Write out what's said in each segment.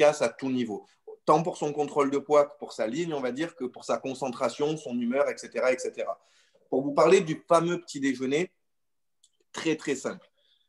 efficace à tout niveau, tant pour son contrôle de poids que pour sa ligne, on va dire, que pour sa concentration, son humeur, etc., etc. Pour vous parler du fameux petit déjeuner, très très simple.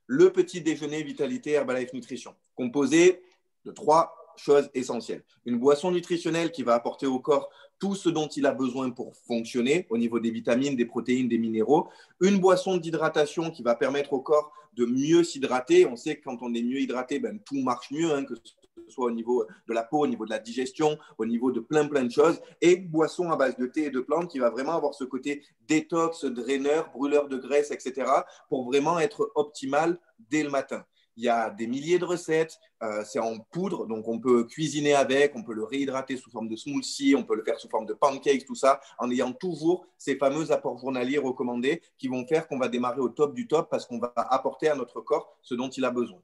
Le petit déjeuner Vitalité Herbalife Nutrition, composé de 3 choses essentielles. Une boisson nutritionnelle qui va apporter au corps tout ce dont il a besoin pour fonctionner au niveau des vitamines, des protéines, des minéraux. Une boisson d'hydratation qui va permettre au corps de mieux s'hydrater. On sait que quand on est mieux hydraté, ben, tout marche mieux, hein, que ce soit au niveau de la peau, au niveau de la digestion, au niveau de plein de choses. Et boisson à base de thé et de plantes qui va vraiment avoir ce côté détox, draineur, brûleur de graisse, etc. pour vraiment être optimal dès le matin. Il y a des milliers de recettes, c'est en poudre, donc on peut cuisiner avec, on peut le réhydrater sous forme de smoothie, on peut le faire sous forme de pancakes, tout ça, en ayant toujours ces fameux apports journaliers recommandés qui vont faire qu'on va démarrer au top du top parce qu'on va apporter à notre corps ce dont il a besoin.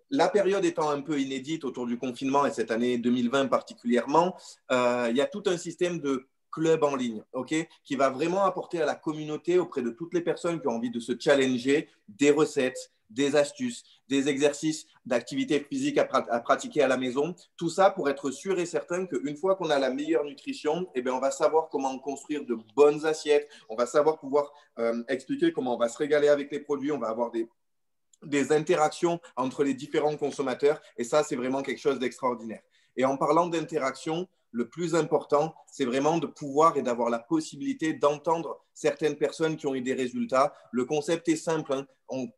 La période étant un peu inédite autour du confinement et cette année 2020 particulièrement, il y a tout un système de club en ligne, qui va vraiment apporter à la communauté, auprès de toutes les personnes qui ont envie de se challenger, des recettes, des astuces, des exercices d'activité physique à pratiquer à la maison. Tout ça pour être sûr et certain qu'une fois qu'on a la meilleure nutrition, eh bien, on va savoir comment construire de bonnes assiettes, on va savoir pouvoir expliquer comment on va se régaler avec les produits, on va avoir des interactions entre les différents consommateurs. Et ça, c'est vraiment quelque chose d'extraordinaire. Et en parlant d'interaction, le plus important, c'est vraiment de pouvoir et d'avoir la possibilité d'entendre certaines personnes qui ont eu des résultats. Le concept est simple, hein.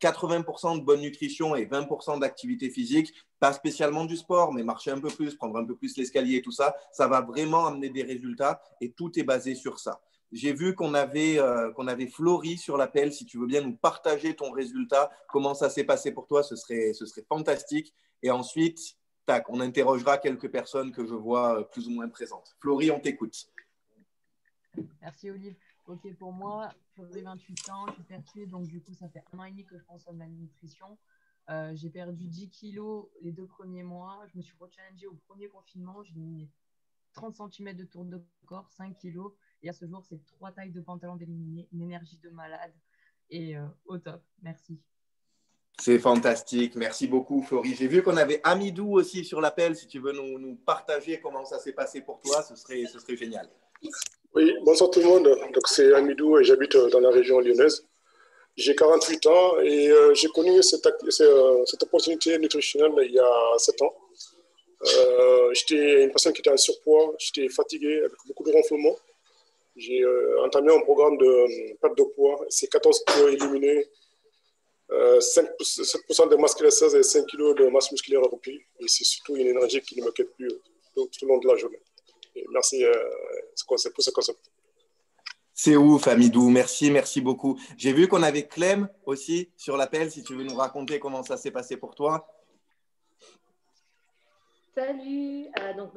80% de bonne nutrition et 20% d'activité physique, pas spécialement du sport, mais marcher un peu plus, prendre un peu plus l'escalier et tout ça, ça va vraiment amener des résultats et tout est basé sur ça. J'ai vu qu'on avait Florie sur l'appel. Si tu veux bien nous partager ton résultat, comment ça s'est passé pour toi, ce serait fantastique. Et ensuite, tac, on interrogera quelques personnes que je vois plus ou moins présentes. Florie, on t'écoute. Merci Olive. Ok, pour moi, j'ai 28 ans, je suis fertile, donc du coup, ça fait 1 an et demi que je consomme la nutrition. J'ai perdu 10 kilos les 2 premiers mois. Je me suis rechallengée au premier confinement. J'ai mis 30 cm de tour de corps, 5 kilos. Et à ce jour, c'est 3 tailles de pantalon d'éliminer, une énergie de malade et au top. Merci. C'est fantastique. Merci beaucoup, Florie. J'ai vu qu'on avait Amidou aussi sur l'appel. Si tu veux nous partager comment ça s'est passé pour toi, ce serait génial. Oui, bonsoir tout le monde. Donc c'est Amidou et j'habite dans la région lyonnaise. J'ai 48 ans et j'ai connu cette opportunité nutritionnelle il y a 7 ans. J'étais une personne qui était en surpoids, j'étais fatigué avec beaucoup de ronflements. J'ai entamé un programme de perte de poids. C'est 14 kilos éliminés, 7% de masse graisseuse et 5 kilos de masse musculaire repris. Et c'est surtout une énergie qui ne me quitte plus tout le long de la journée. Et merci pour ce concept. C'est ouf, Amidou. Merci beaucoup. J'ai vu qu'on avait Clem aussi sur l'appel. Si tu veux nous raconter comment ça s'est passé pour toi. Salut,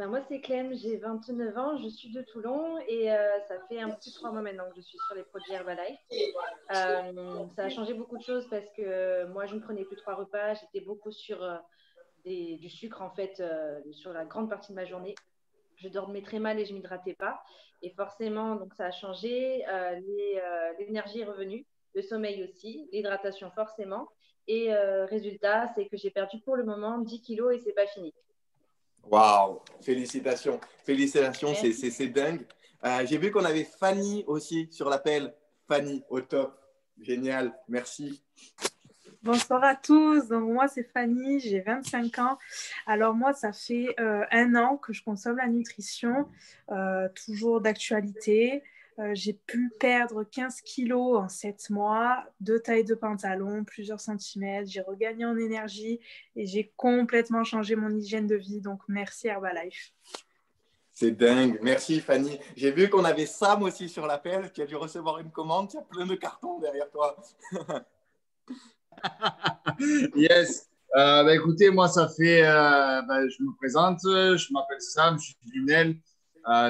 moi c'est Clem, j'ai 29 ans, je suis de Toulon et ça fait un peu plus de 3 mois maintenant que je suis sur les produits Herbalife. Ça a changé beaucoup de choses parce que moi je ne prenais plus 3 repas, j'étais beaucoup sur du sucre en fait sur la grande partie de ma journée. Je dormais très mal et je ne m'hydratais pas et forcément donc ça a changé, l'énergie est revenue, le sommeil aussi, l'hydratation forcément et résultat c'est que j'ai perdu pour le moment 10 kilos et c'est pas fini. Waouh, félicitations, c'est dingue. J'ai vu qu'on avait Fanny aussi sur l'appel. Fanny, au top, génial, merci. Bonsoir à tous, donc moi c'est Fanny, j'ai 25 ans. Alors moi ça fait 1 an que je consomme la nutrition, toujours d'actualité. J'ai pu perdre 15 kilos en 7 mois, 2 tailles de pantalon, plusieurs centimètres. J'ai regagné en énergie et j'ai complètement changé mon hygiène de vie. Donc, merci Herbalife. C'est dingue. Merci Fanny. J'ai vu qu'on avait Sam aussi sur l'appel qui a dû recevoir une commande. Il y a plein de cartons derrière toi. Yes. Écoutez, moi, ça fait, je me présente, je m'appelle Sam, je suis du Lunel,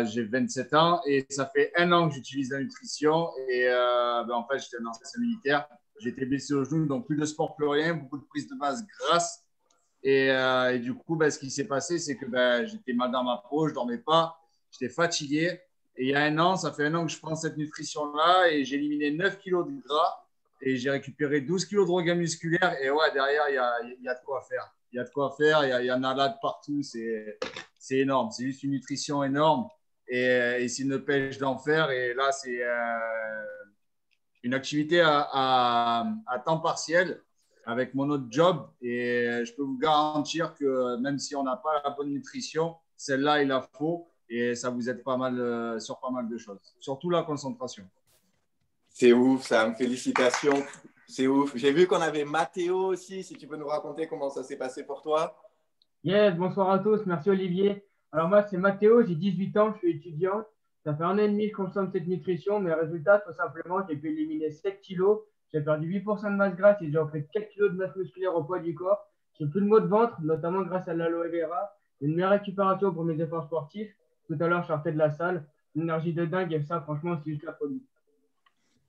j'ai 27 ans et ça fait 1 an que j'utilise la nutrition et en fait, j'étais un ancien militaire, j'ai été blessé au genou, donc plus de sport, plus rien, beaucoup de prise de masse grasse et du coup, ce qui s'est passé, c'est que j'étais mal dans ma peau, je ne dormais pas, j'étais fatigué et il y a 1 an, ça fait 1 an que je prends cette nutrition-là et j'ai éliminé 9 kilos de gras. Et j'ai récupéré 12 kilos de regain musculaire. Et ouais, derrière, il y a de quoi faire. y a de quoi faire. Il y en a là de partout. C'est énorme. C'est juste une nutrition énorme. Et c'est une pêche d'enfer. Et là, c'est une activité à temps partiel avec mon autre job. Et je peux vous garantir que même si on n'a pas la bonne nutrition, celle-là, il la faut. Et ça vous aide pas mal sur pas mal de choses. Surtout la concentration. C'est ouf, Sam. Félicitations. C'est ouf. J'ai vu qu'on avait Mathéo aussi. Si tu peux nous raconter comment ça s'est passé pour toi. Yes, bonsoir à tous. Merci Olivier. Alors moi, c'est Mathéo, j'ai 18 ans, je suis étudiant. Ça fait 1 an et demi que je consomme cette nutrition. Mes résultats, tout simplement, j'ai pu éliminer 7 kilos. J'ai perdu 8% de masse grasse et j'ai repris 4 kilos de masse musculaire au poids du corps. J'ai plus de maux de ventre, notamment grâce à l'aloe vera. Une meilleure récupération pour mes efforts sportifs. Tout à l'heure, je sortais de la salle. Une énergie de dingue et ça, franchement, c'est juste la folie.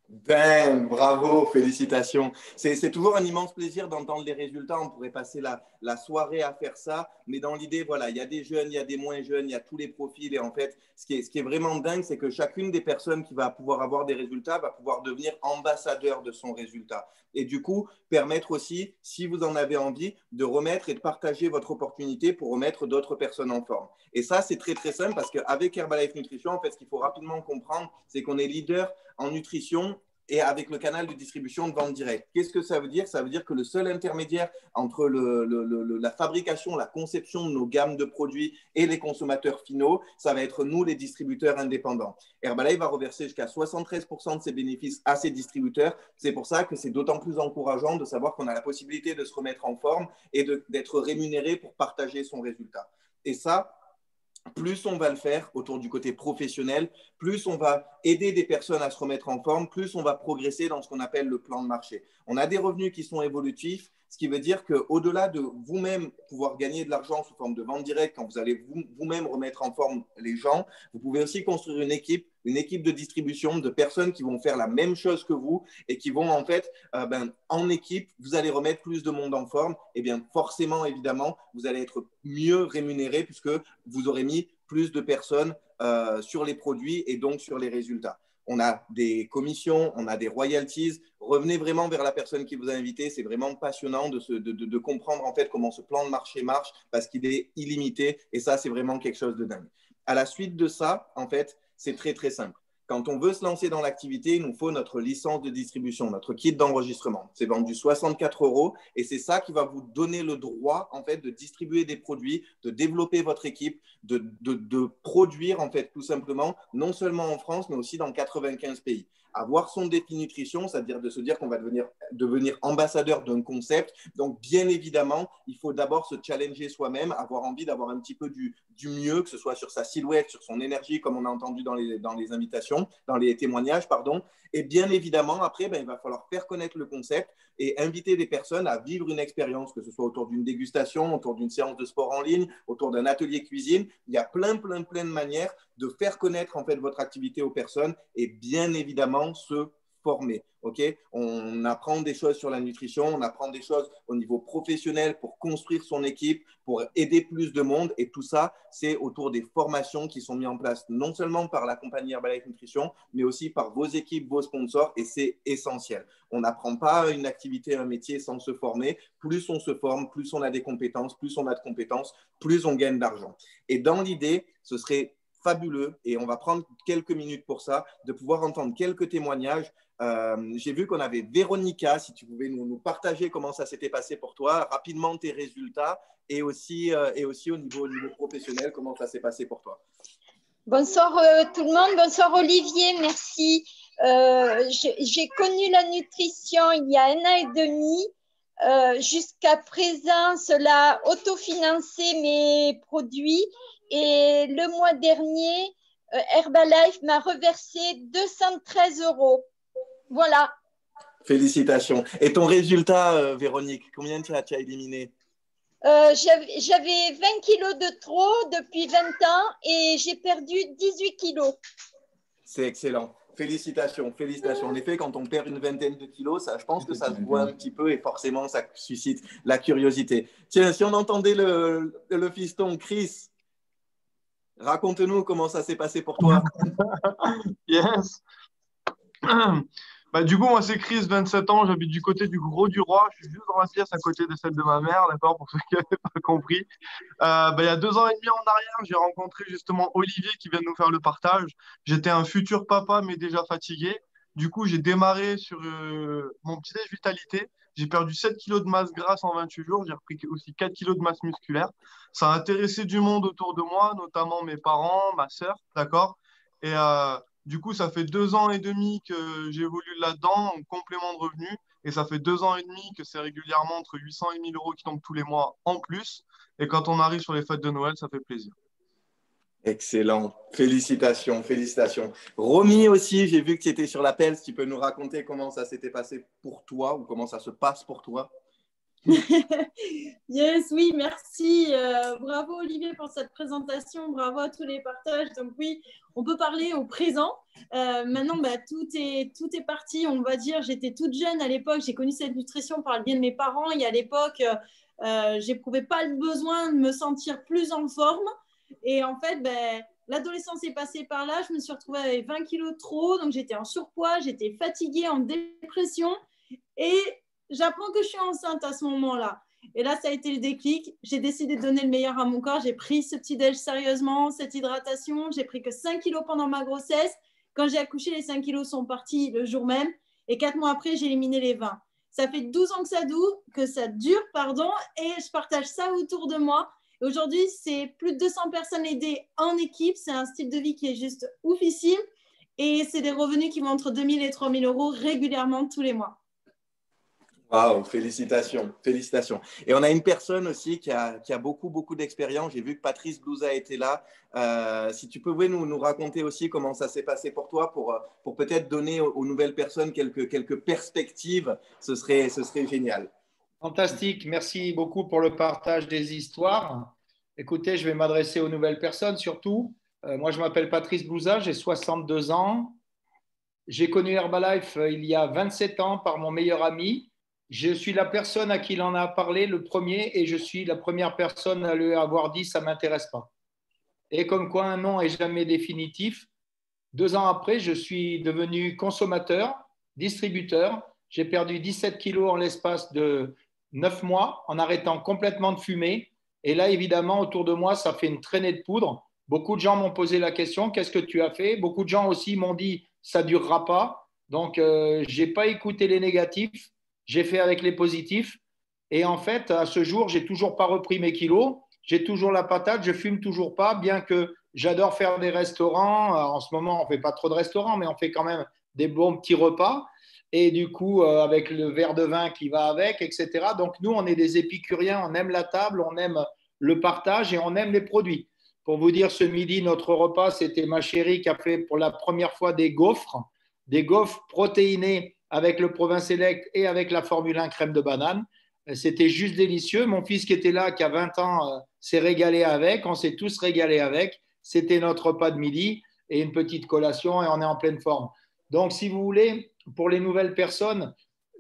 Ben, bravo, félicitations. C'est toujours un immense plaisir d'entendre les résultats. On pourrait passer la soirée à faire ça, mais dans l'idée, voilà, il y a des jeunes, il y a des moins jeunes, il y a tous les profils. Et en fait, ce qui est vraiment dingue, c'est que chacune des personnes qui va pouvoir avoir des résultats va pouvoir devenir ambassadeur de son résultat. Et du coup, permettre aussi, si vous en avez envie, de remettre et de partager votre opportunité pour remettre d'autres personnes en forme. Et ça, c'est très, très simple parce qu'avec Herbalife Nutrition, en fait, ce qu'il faut rapidement comprendre, c'est qu'on est leader en nutrition et avec le canal de distribution de vente directe. Qu'est-ce que ça veut dire? Ça veut dire que le seul intermédiaire entre la fabrication, la conception de nos gammes de produits et les consommateurs finaux, ça va être nous, les distributeurs indépendants. Herbalife va reverser jusqu'à 73% de ses bénéfices à ses distributeurs. C'est pour ça que c'est d'autant plus encourageant de savoir qu'on a la possibilité de se remettre en forme et d'être rémunéré pour partager son résultat. Et ça, plus on va le faire autour du côté professionnel, plus on va aider des personnes à se remettre en forme, plus on va progresser dans ce qu'on appelle le plan de marché. On a des revenus qui sont évolutifs, ce qui veut dire qu'au-delà de vous-même pouvoir gagner de l'argent sous forme de vente directe, quand vous allez vous-même remettre en forme les gens, vous pouvez aussi construire une équipe de distribution de personnes qui vont faire la même chose que vous et qui vont en fait, en équipe, vous allez remettre plus de monde en forme. Et bien forcément, évidemment, vous allez être mieux rémunéré puisque vous aurez mis plus de personnes sur les produits et donc sur les résultats. On a des commissions, on a des royalties. Revenez vraiment vers la personne qui vous a invité. C'est vraiment passionnant de comprendre en fait comment ce plan de marché marche parce qu'il est illimité et ça, c'est vraiment quelque chose de dingue. À la suite de ça, en fait, c'est très, très simple. Quand on veut se lancer dans l'activité, il nous faut notre licence de distribution, notre kit d'enregistrement. C'est vendu 64 € et c'est ça qui va vous donner le droit en fait, de distribuer des produits, de développer votre équipe, de produire en fait tout simplement, non seulement en France, mais aussi dans 95 pays. Avoir son défi nutrition, c'est-à-dire de se dire qu'on va devenir ambassadeur d'un concept. Donc, bien évidemment, il faut d'abord se challenger soi-même, avoir envie d'avoir un petit peu du mieux, que ce soit sur sa silhouette, sur son énergie, comme on a entendu dans les invitations, dans les témoignages, pardon. Et bien évidemment, après, il va falloir faire connaître le concept et inviter des personnes à vivre une expérience, que ce soit autour d'une dégustation, autour d'une séance de sport en ligne, autour d'un atelier cuisine. Il y a plein de manières de faire connaître en fait votre activité aux personnes et bien évidemment se former. Okay, on apprend des choses sur la nutrition, on apprend des choses au niveau professionnel pour construire son équipe, pour aider plus de monde. Et tout ça, c'est autour des formations qui sont mises en place non seulement par la compagnie Herbalife Nutrition, mais aussi par vos équipes, vos sponsors. Et c'est essentiel. On n'apprend pas une activité, un métier sans se former. Plus on se forme, plus on a des compétences, plus on a de compétences, plus on gagne d'argent. Et dans l'idée, ce serait fabuleux, et on va prendre quelques minutes pour ça, de pouvoir entendre quelques témoignages. J'ai vu qu'on avait Véronica, si tu pouvais nous partager comment ça s'était passé pour toi, rapidement tes résultats, et aussi au niveau professionnel, comment ça s'est passé pour toi. Bonsoir tout le monde, bonsoir Olivier, merci. J'ai connu la nutrition il y a 1 an et demi. Jusqu'à présent, cela a autofinancé mes produits. Et le mois dernier, Herbalife m'a reversé 213 €. Voilà. Félicitations. Et ton résultat, Véronique, combien tu as éliminé? J'avais 20 kilos de trop depuis 20 ans et j'ai perdu 18 kilos. C'est excellent. Félicitations, félicitations. En effet, quand on perd une vingtaine de kilos, ça, je pense que ça se voit un petit peu et forcément, ça suscite la curiosité. Tiens, si on entendait le fiston Chris, raconte-nous comment ça s'est passé pour toi. Yes. Bah, du coup, moi, c'est Chris, 27 ans. J'habite du côté du Gros du Roi. Je suis juste dans la pièce à côté de celle de ma mère, d'accord, pour ceux qui n'avaient pas compris. Bah, il y a 2 ans et demi en arrière, j'ai rencontré justement Olivier qui vient de nous faire le partage. J'étais un futur papa, mais déjà fatigué. Du coup, j'ai démarré sur mon petit-déj vitalité. J'ai perdu 7 kilos de masse grasse en 28 jours. J'ai repris aussi 4 kilos de masse musculaire. Ça a intéressé du monde autour de moi, notamment mes parents, ma sœur, d'accord? Et du coup, ça fait 2 ans et demi que j'évolue là-dedans, en complément de revenus. Et ça fait 2 ans et demi que c'est régulièrement entre 800 et 1000 euros qui tombent tous les mois en plus. Et quand on arrive sur les fêtes de Noël, ça fait plaisir. Excellent. Félicitations, félicitations. Romy aussi, j'ai vu que tu étais sur l'appel. Si tu peux nous raconter comment ça s'était passé pour toi ou comment ça se passe pour toi? Yes, oui, merci. Bravo Olivier pour cette présentation. Bravo à tous les partages. Donc oui, on peut parler au présent. Maintenant, tout est parti. On va dire, j'étais toute jeune à l'époque. J'ai connu cette nutrition par le biais de mes parents. Et à l'époque, j'éprouvais pas le besoin de me sentir plus en forme. Et en fait, l'adolescence est passée par là. Je me suis retrouvée avec 20 kilos de trop. Donc j'étais en surpoids, j'étais fatiguée, en dépression. Et j'apprends que je suis enceinte à ce moment-là. Et là, ça a été le déclic. J'ai décidé de donner le meilleur à mon corps. J'ai pris ce petit déj sérieusement, cette hydratation. J'ai pris que 5 kilos pendant ma grossesse. Quand j'ai accouché, les 5 kilos sont partis le jour même. Et 4 mois après, j'ai éliminé les 20. Ça fait 12 ans que ça dure, et je partage ça autour de moi. Aujourd'hui, c'est plus de 200 personnes aidées en équipe. C'est un style de vie qui est juste oufissime. Et c'est des revenus qui vont entre 2 000 et 3 000 euros régulièrement tous les mois. Waouh, félicitations, félicitations. Et on a une personne aussi qui a beaucoup, beaucoup d'expérience. J'ai vu que Patrice Blouza était là. Si tu pouvais nous raconter aussi comment ça s'est passé pour toi, pour peut-être donner aux nouvelles personnes quelques perspectives, ce serait génial. Fantastique, merci beaucoup pour le partage des histoires. Écoutez, je vais m'adresser aux nouvelles personnes surtout. Moi, je m'appelle Patrice Blouza, j'ai 62 ans. J'ai connu Herbalife il y a 27 ans par mon meilleur ami. Je suis la personne à qui il en a parlé le premier et je suis la première personne à lui avoir dit « ça ne m'intéresse pas ». Et comme quoi un non est jamais définitif, 2 ans après, je suis devenu consommateur, distributeur. J'ai perdu 17 kilos en l'espace de 9 mois en arrêtant complètement de fumer. Et là, évidemment, autour de moi, ça fait une traînée de poudre. Beaucoup de gens m'ont posé la question, qu'est-ce que tu as fait? Beaucoup de gens aussi m'ont dit, ça ne durera pas. Donc, je n'ai pas écouté les négatifs, j'ai fait avec les positifs. Et en fait, à ce jour, je n'ai toujours pas repris mes kilos. J'ai toujours la patate, je ne fume toujours pas, bien que j'adore faire des restaurants. En ce moment, on ne fait pas trop de restaurants, mais on fait quand même des bons petits repas. Et du coup, avec le verre de vin qui va avec, etc. Donc, nous, on est des épicuriens, on aime la table, on aime le partage et on aime les produits. Pour vous dire, ce midi, notre repas, c'était ma chérie qui a fait pour la première fois des gaufres protéinés avec le Provins Select et avec la Formule 1 crème de banane. C'était juste délicieux. Mon fils qui était là, qui a 20 ans, s'est régalé avec. On s'est tous régalés avec. C'était notre repas de midi et une petite collation et on est en pleine forme. Donc, si vous voulez, pour les nouvelles personnes,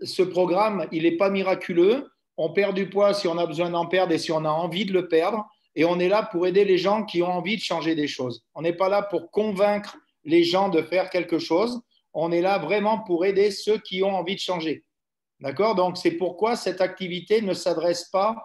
ce programme, il n'est pas miraculeux. On perd du poids si on a besoin d'en perdre et si on a envie de le perdre. Et on est là pour aider les gens qui ont envie de changer des choses. On n'est pas là pour convaincre les gens de faire quelque chose. On est là vraiment pour aider ceux qui ont envie de changer. D'accord? Donc, c'est pourquoi cette activité ne s'adresse pas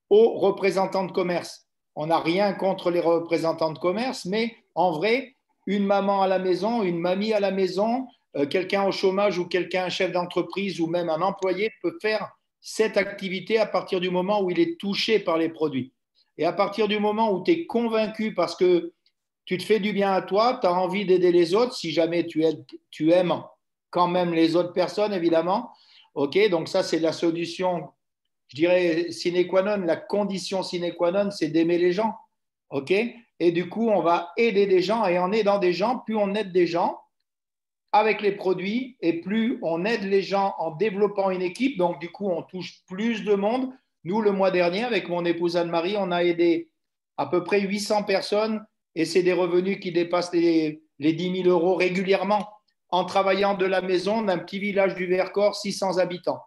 aux représentants de commerce. On n'a rien contre les représentants de commerce, mais en vrai, une maman à la maison, une mamie à la maison, quelqu'un au chômage ou quelqu'un, un chef d'entreprise ou même un employé peut faire cette activité à partir du moment où il est touché par les produits. Et à partir du moment où tu es convaincu parce que tu te fais du bien à toi, tu as envie d'aider les autres, si jamais tu aimes quand même les autres personnes, évidemment. OK, donc ça, c'est la solution, je dirais, sine qua non, la condition sine qua non, c'est d'aimer les gens. OK? Et du coup, on va aider des gens et en aidant des gens, plus on aide des gens avec les produits et plus on aide les gens en développant une équipe. Donc, du coup, on touche plus de monde. Nous, le mois dernier, avec mon épouse Anne-Marie, on a aidé à peu près 800 personnes et c'est des revenus qui dépassent les 10 000 euros régulièrement en travaillant de la maison d'un petit village du Vercors, 600 habitants.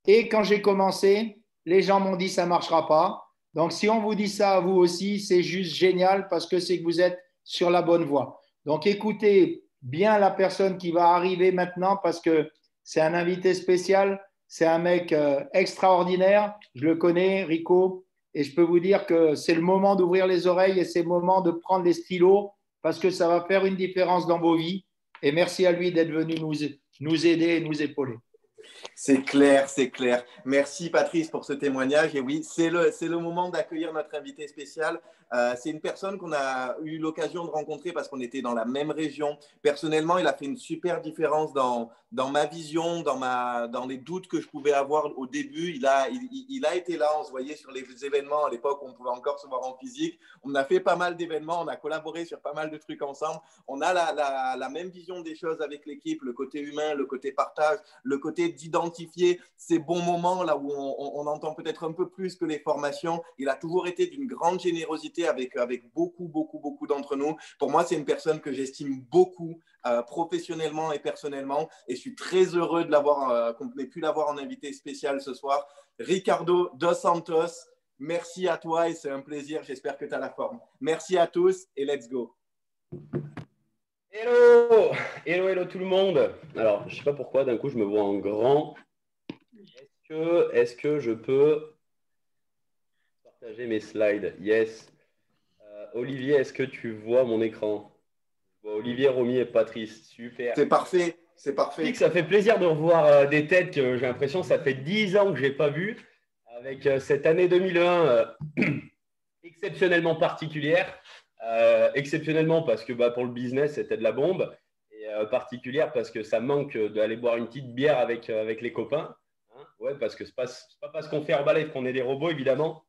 Et quand j'ai commencé, les gens m'ont dit ça ne marchera pas. Donc, si on vous dit ça à vous aussi, c'est juste génial parce que c'est que vous êtes sur la bonne voie. Donc, écoutez bien la personne qui va arriver maintenant parce que C'est un invité spécial. C'est un mec extraordinaire. Je le connais, Rico. Et je peux vous dire que c'est le moment d'ouvrir les oreilles et c'est le moment de prendre les stylos parce que ça va faire une différence dans vos vies. Et merci à lui d'être venu nous aider et nous épauler. C'est clair, c'est clair. Merci Patrice pour ce témoignage. Et oui, c'est le moment d'accueillir notre invité spécial. C'est une personne qu'on a eu l'occasion de rencontrer parce qu'on était dans la même région. Personnellement, il a fait une super différence dans ma vision, dans les doutes que je pouvais avoir au début. Il a été là, on se voyait sur les événements à l'époque où on pouvait encore se voir en physique. On a fait pas mal d'événements, on a collaboré sur pas mal de trucs ensemble. On a la même vision des choses avec l'équipe, le côté humain, le côté partage, le côté d'identifier ces bons moments là où on entend peut-être un peu plus que les formations. Il a toujours été d'une grande générosité avec beaucoup d'entre nous. Pour moi, c'est une personne que j'estime beaucoup professionnellement et personnellement et je suis très heureux de qu'on ait pu l'avoir en invité spécial ce soir. Ricardo dos Santos, merci à toi et c'est un plaisir. J'espère que tu as la forme. Merci à tous et let's go. Hello, hello, hello tout le monde. Alors, je ne sais pas pourquoi, d'un coup, je me vois en grand. Est-ce que je peux partager mes slides? Yes. Olivier, est-ce que tu vois mon écran? Je vois Olivier, Romy et Patrice. Super. C'est parfait, c'est parfait. Ça fait plaisir de revoir des têtes que j'ai l'impression que ça fait 10 ans que je n'ai pas vues. Avec cette année 2001 exceptionnellement particulière. Exceptionnellement parce que pour le business, c'était de la bombe. Et particulière parce que ça manque d'aller boire une petite bière avec les copains. Hein, ouais, parce que ce n'est pas parce qu'on fait Herbalife qu'on est des robots, évidemment.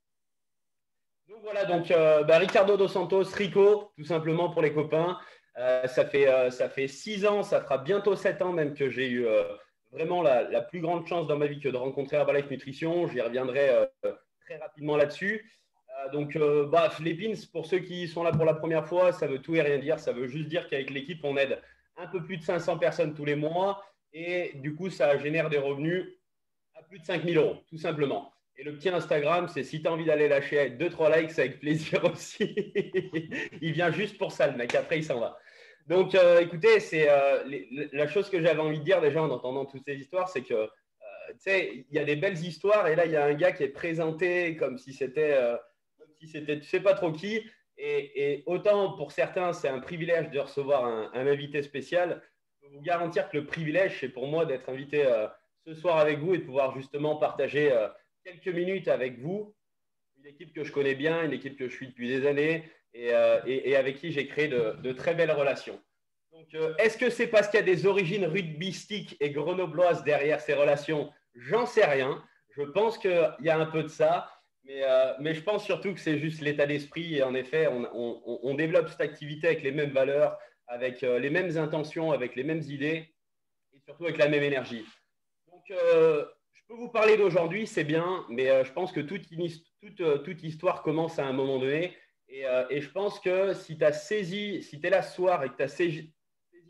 Donc voilà, Ricardo dos Santos, Rico, tout simplement pour les copains. Ça fait 6 ans, ça fera bientôt 7 ans même que j'ai eu vraiment la plus grande chance dans ma vie que de rencontrer Herbalife Nutrition. J'y reviendrai très rapidement là-dessus. Les pins, pour ceux qui sont là pour la première fois, ça veut tout et rien dire. Ça veut juste dire qu'avec l'équipe, on aide un peu plus de 500 personnes tous les mois. Et du coup, ça génère des revenus à plus de 5 000 €, tout simplement. Et le petit Instagram, c'est si tu as envie d'aller lâcher 2-3 likes, c'est avec plaisir aussi. Il vient juste pour ça, le mec. Après, il s'en va. Donc, écoutez, c'est la chose que j'avais envie de dire déjà en entendant toutes ces histoires, c'est que, tu sais, il y a des belles histoires et là, il y a un gars qui est présenté comme si c'était, tu sais pas trop qui. Et autant pour certains, c'est un privilège de recevoir un invité spécial. Je peux vous garantir que le privilège, c'est pour moi d'être invité ce soir avec vous et de pouvoir justement partager quelques minutes avec vous, une équipe que je connais bien, une équipe que je suis depuis des années et avec qui j'ai créé de très belles relations. Donc, est-ce que c'est parce qu'il y a des origines rugbystiques et grenobloises derrière ces relations? J'en sais rien. Je pense qu'il y a un peu de ça, mais je pense surtout que c'est juste l'état d'esprit. Et en effet, on développe cette activité avec les mêmes valeurs, avec les mêmes intentions, avec les mêmes idées et surtout avec la même énergie. Donc, je peux vous parler d'aujourd'hui, c'est bien, mais je pense que toute histoire commence à un moment donné. Et je pense que si tu es là ce soir et que tu as saisi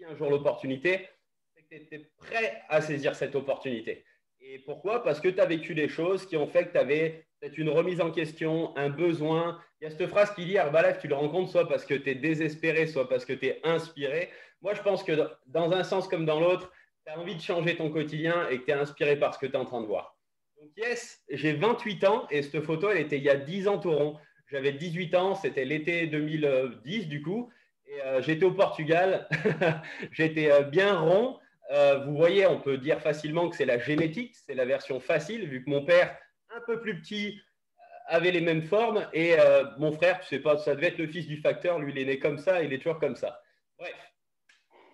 un jour l'opportunité, c'est que tu étais prêt à saisir cette opportunité. Et pourquoi? Parce que tu as vécu des choses qui ont fait que tu avais peut-être une remise en question, un besoin. Il y a cette phrase qui dit Herbalife, tu le rencontres soit parce que tu es désespéré, soit parce que tu es inspiré. Moi, je pense que dans un sens comme dans l'autre, tu as envie de changer ton quotidien et que tu es inspiré par ce que tu es en train de voir. Donc, yes, j'ai 28 ans et cette photo, elle était il y a 10 ans tout rond. J'avais 18 ans, c'était l'été 2010 du coup. Et j'étais au Portugal, j'étais bien rond. Vous voyez, on peut dire facilement que c'est la génétique, c'est la version facile, vu que mon père, un peu plus petit, avait les mêmes formes. Et mon frère, tu sais pas, ça devait être le fils du facteur, lui il est né comme ça, il est toujours comme ça. Bref.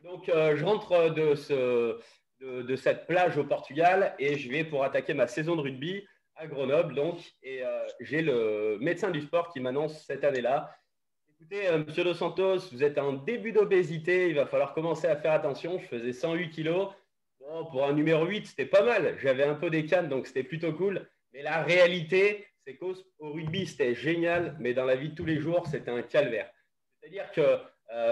Donc, je rentre de cette plage au Portugal et je vais pour attaquer ma saison de rugby à Grenoble. Donc, et j'ai le médecin du sport qui m'annonce cette année-là. Écoutez, monsieur Dos Santos, vous êtes en début d'obésité, il va falloir commencer à faire attention. Je faisais 108 kilos. Bon, pour un numéro 8, c'était pas mal. J'avais un peu des cannes, donc c'était plutôt cool. Mais la réalité, c'est qu'au rugby, c'était génial, mais dans la vie de tous les jours, c'était un calvaire. C'est-à-dire que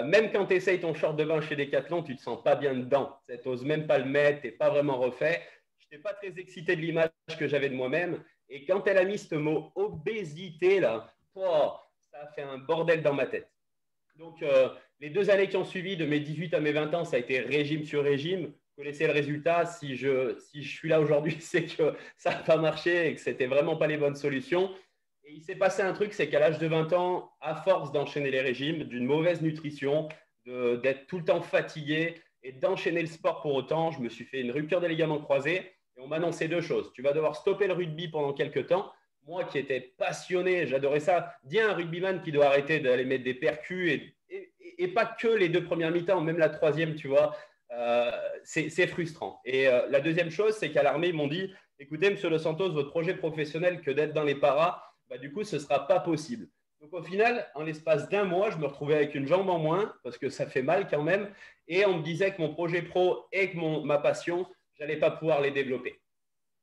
même quand tu essayes ton short de bain chez Decathlon, tu ne te sens pas bien dedans. Tu n'oses même pas le mettre, tu n'es pas vraiment refait. Je n'étais pas très excité de l'image que j'avais de moi-même. Et quand elle a mis ce mot obésité, là, ça a fait un bordel dans ma tête. Donc, les 2 années qui ont suivi, de mes 18 à mes 20 ans, ça a été régime sur régime. Vous connaissez le résultat. Si je suis là aujourd'hui, c'est que ça n'a pas marché et que ce n'était vraiment pas les bonnes solutions. Et il s'est passé un truc, c'est qu'à l'âge de 20 ans, à force d'enchaîner les régimes, d'une mauvaise nutrition, d'être tout le temps fatigué et d'enchaîner le sport pour autant, je me suis fait une rupture des ligaments croisés et on m'a annoncé 2 choses. Tu vas devoir stopper le rugby pendant quelques temps. Moi qui étais passionné, j'adorais ça. Dis à un rugbyman qui doit arrêter d'aller mettre des percus et pas que les 2 premières mi-temps, même la 3e, tu vois. C'est frustrant. Et la deuxième chose, c'est qu'à l'armée, ils m'ont dit, écoutez, monsieur Dos Santos, votre projet professionnel que d'être dans les paras, du coup, ce ne sera pas possible. Donc, au final, en l'espace d'1 mois, je me retrouvais avec une jambe en moins, parce que ça fait mal quand même. Et on me disait que mon projet pro et que ma passion, je n'allais pas pouvoir les développer.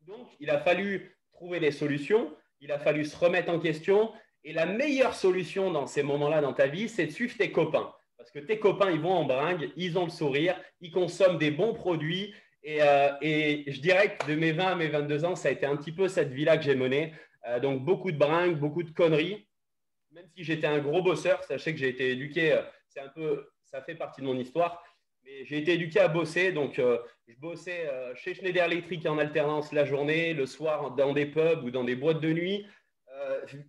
Donc, il a fallu trouver des solutions. Il a fallu se remettre en question. Et la meilleure solution dans ces moments-là dans ta vie, c'est de suivre tes copains. Parce que tes copains, ils vont en bringue, ils ont le sourire, ils consomment des bons produits. Et je dirais que de mes 20 à mes 22 ans, ça a été un petit peu cette vie-là que j'ai menée. Donc, beaucoup de bringues, beaucoup de conneries. Même si j'étais un gros bosseur, sachez que j'ai été éduqué, ça fait partie de mon histoire, mais j'ai été éduqué à bosser. Donc, je bossais chez Schneider Electric en alternance la journée, le soir dans des pubs ou dans des boîtes de nuit.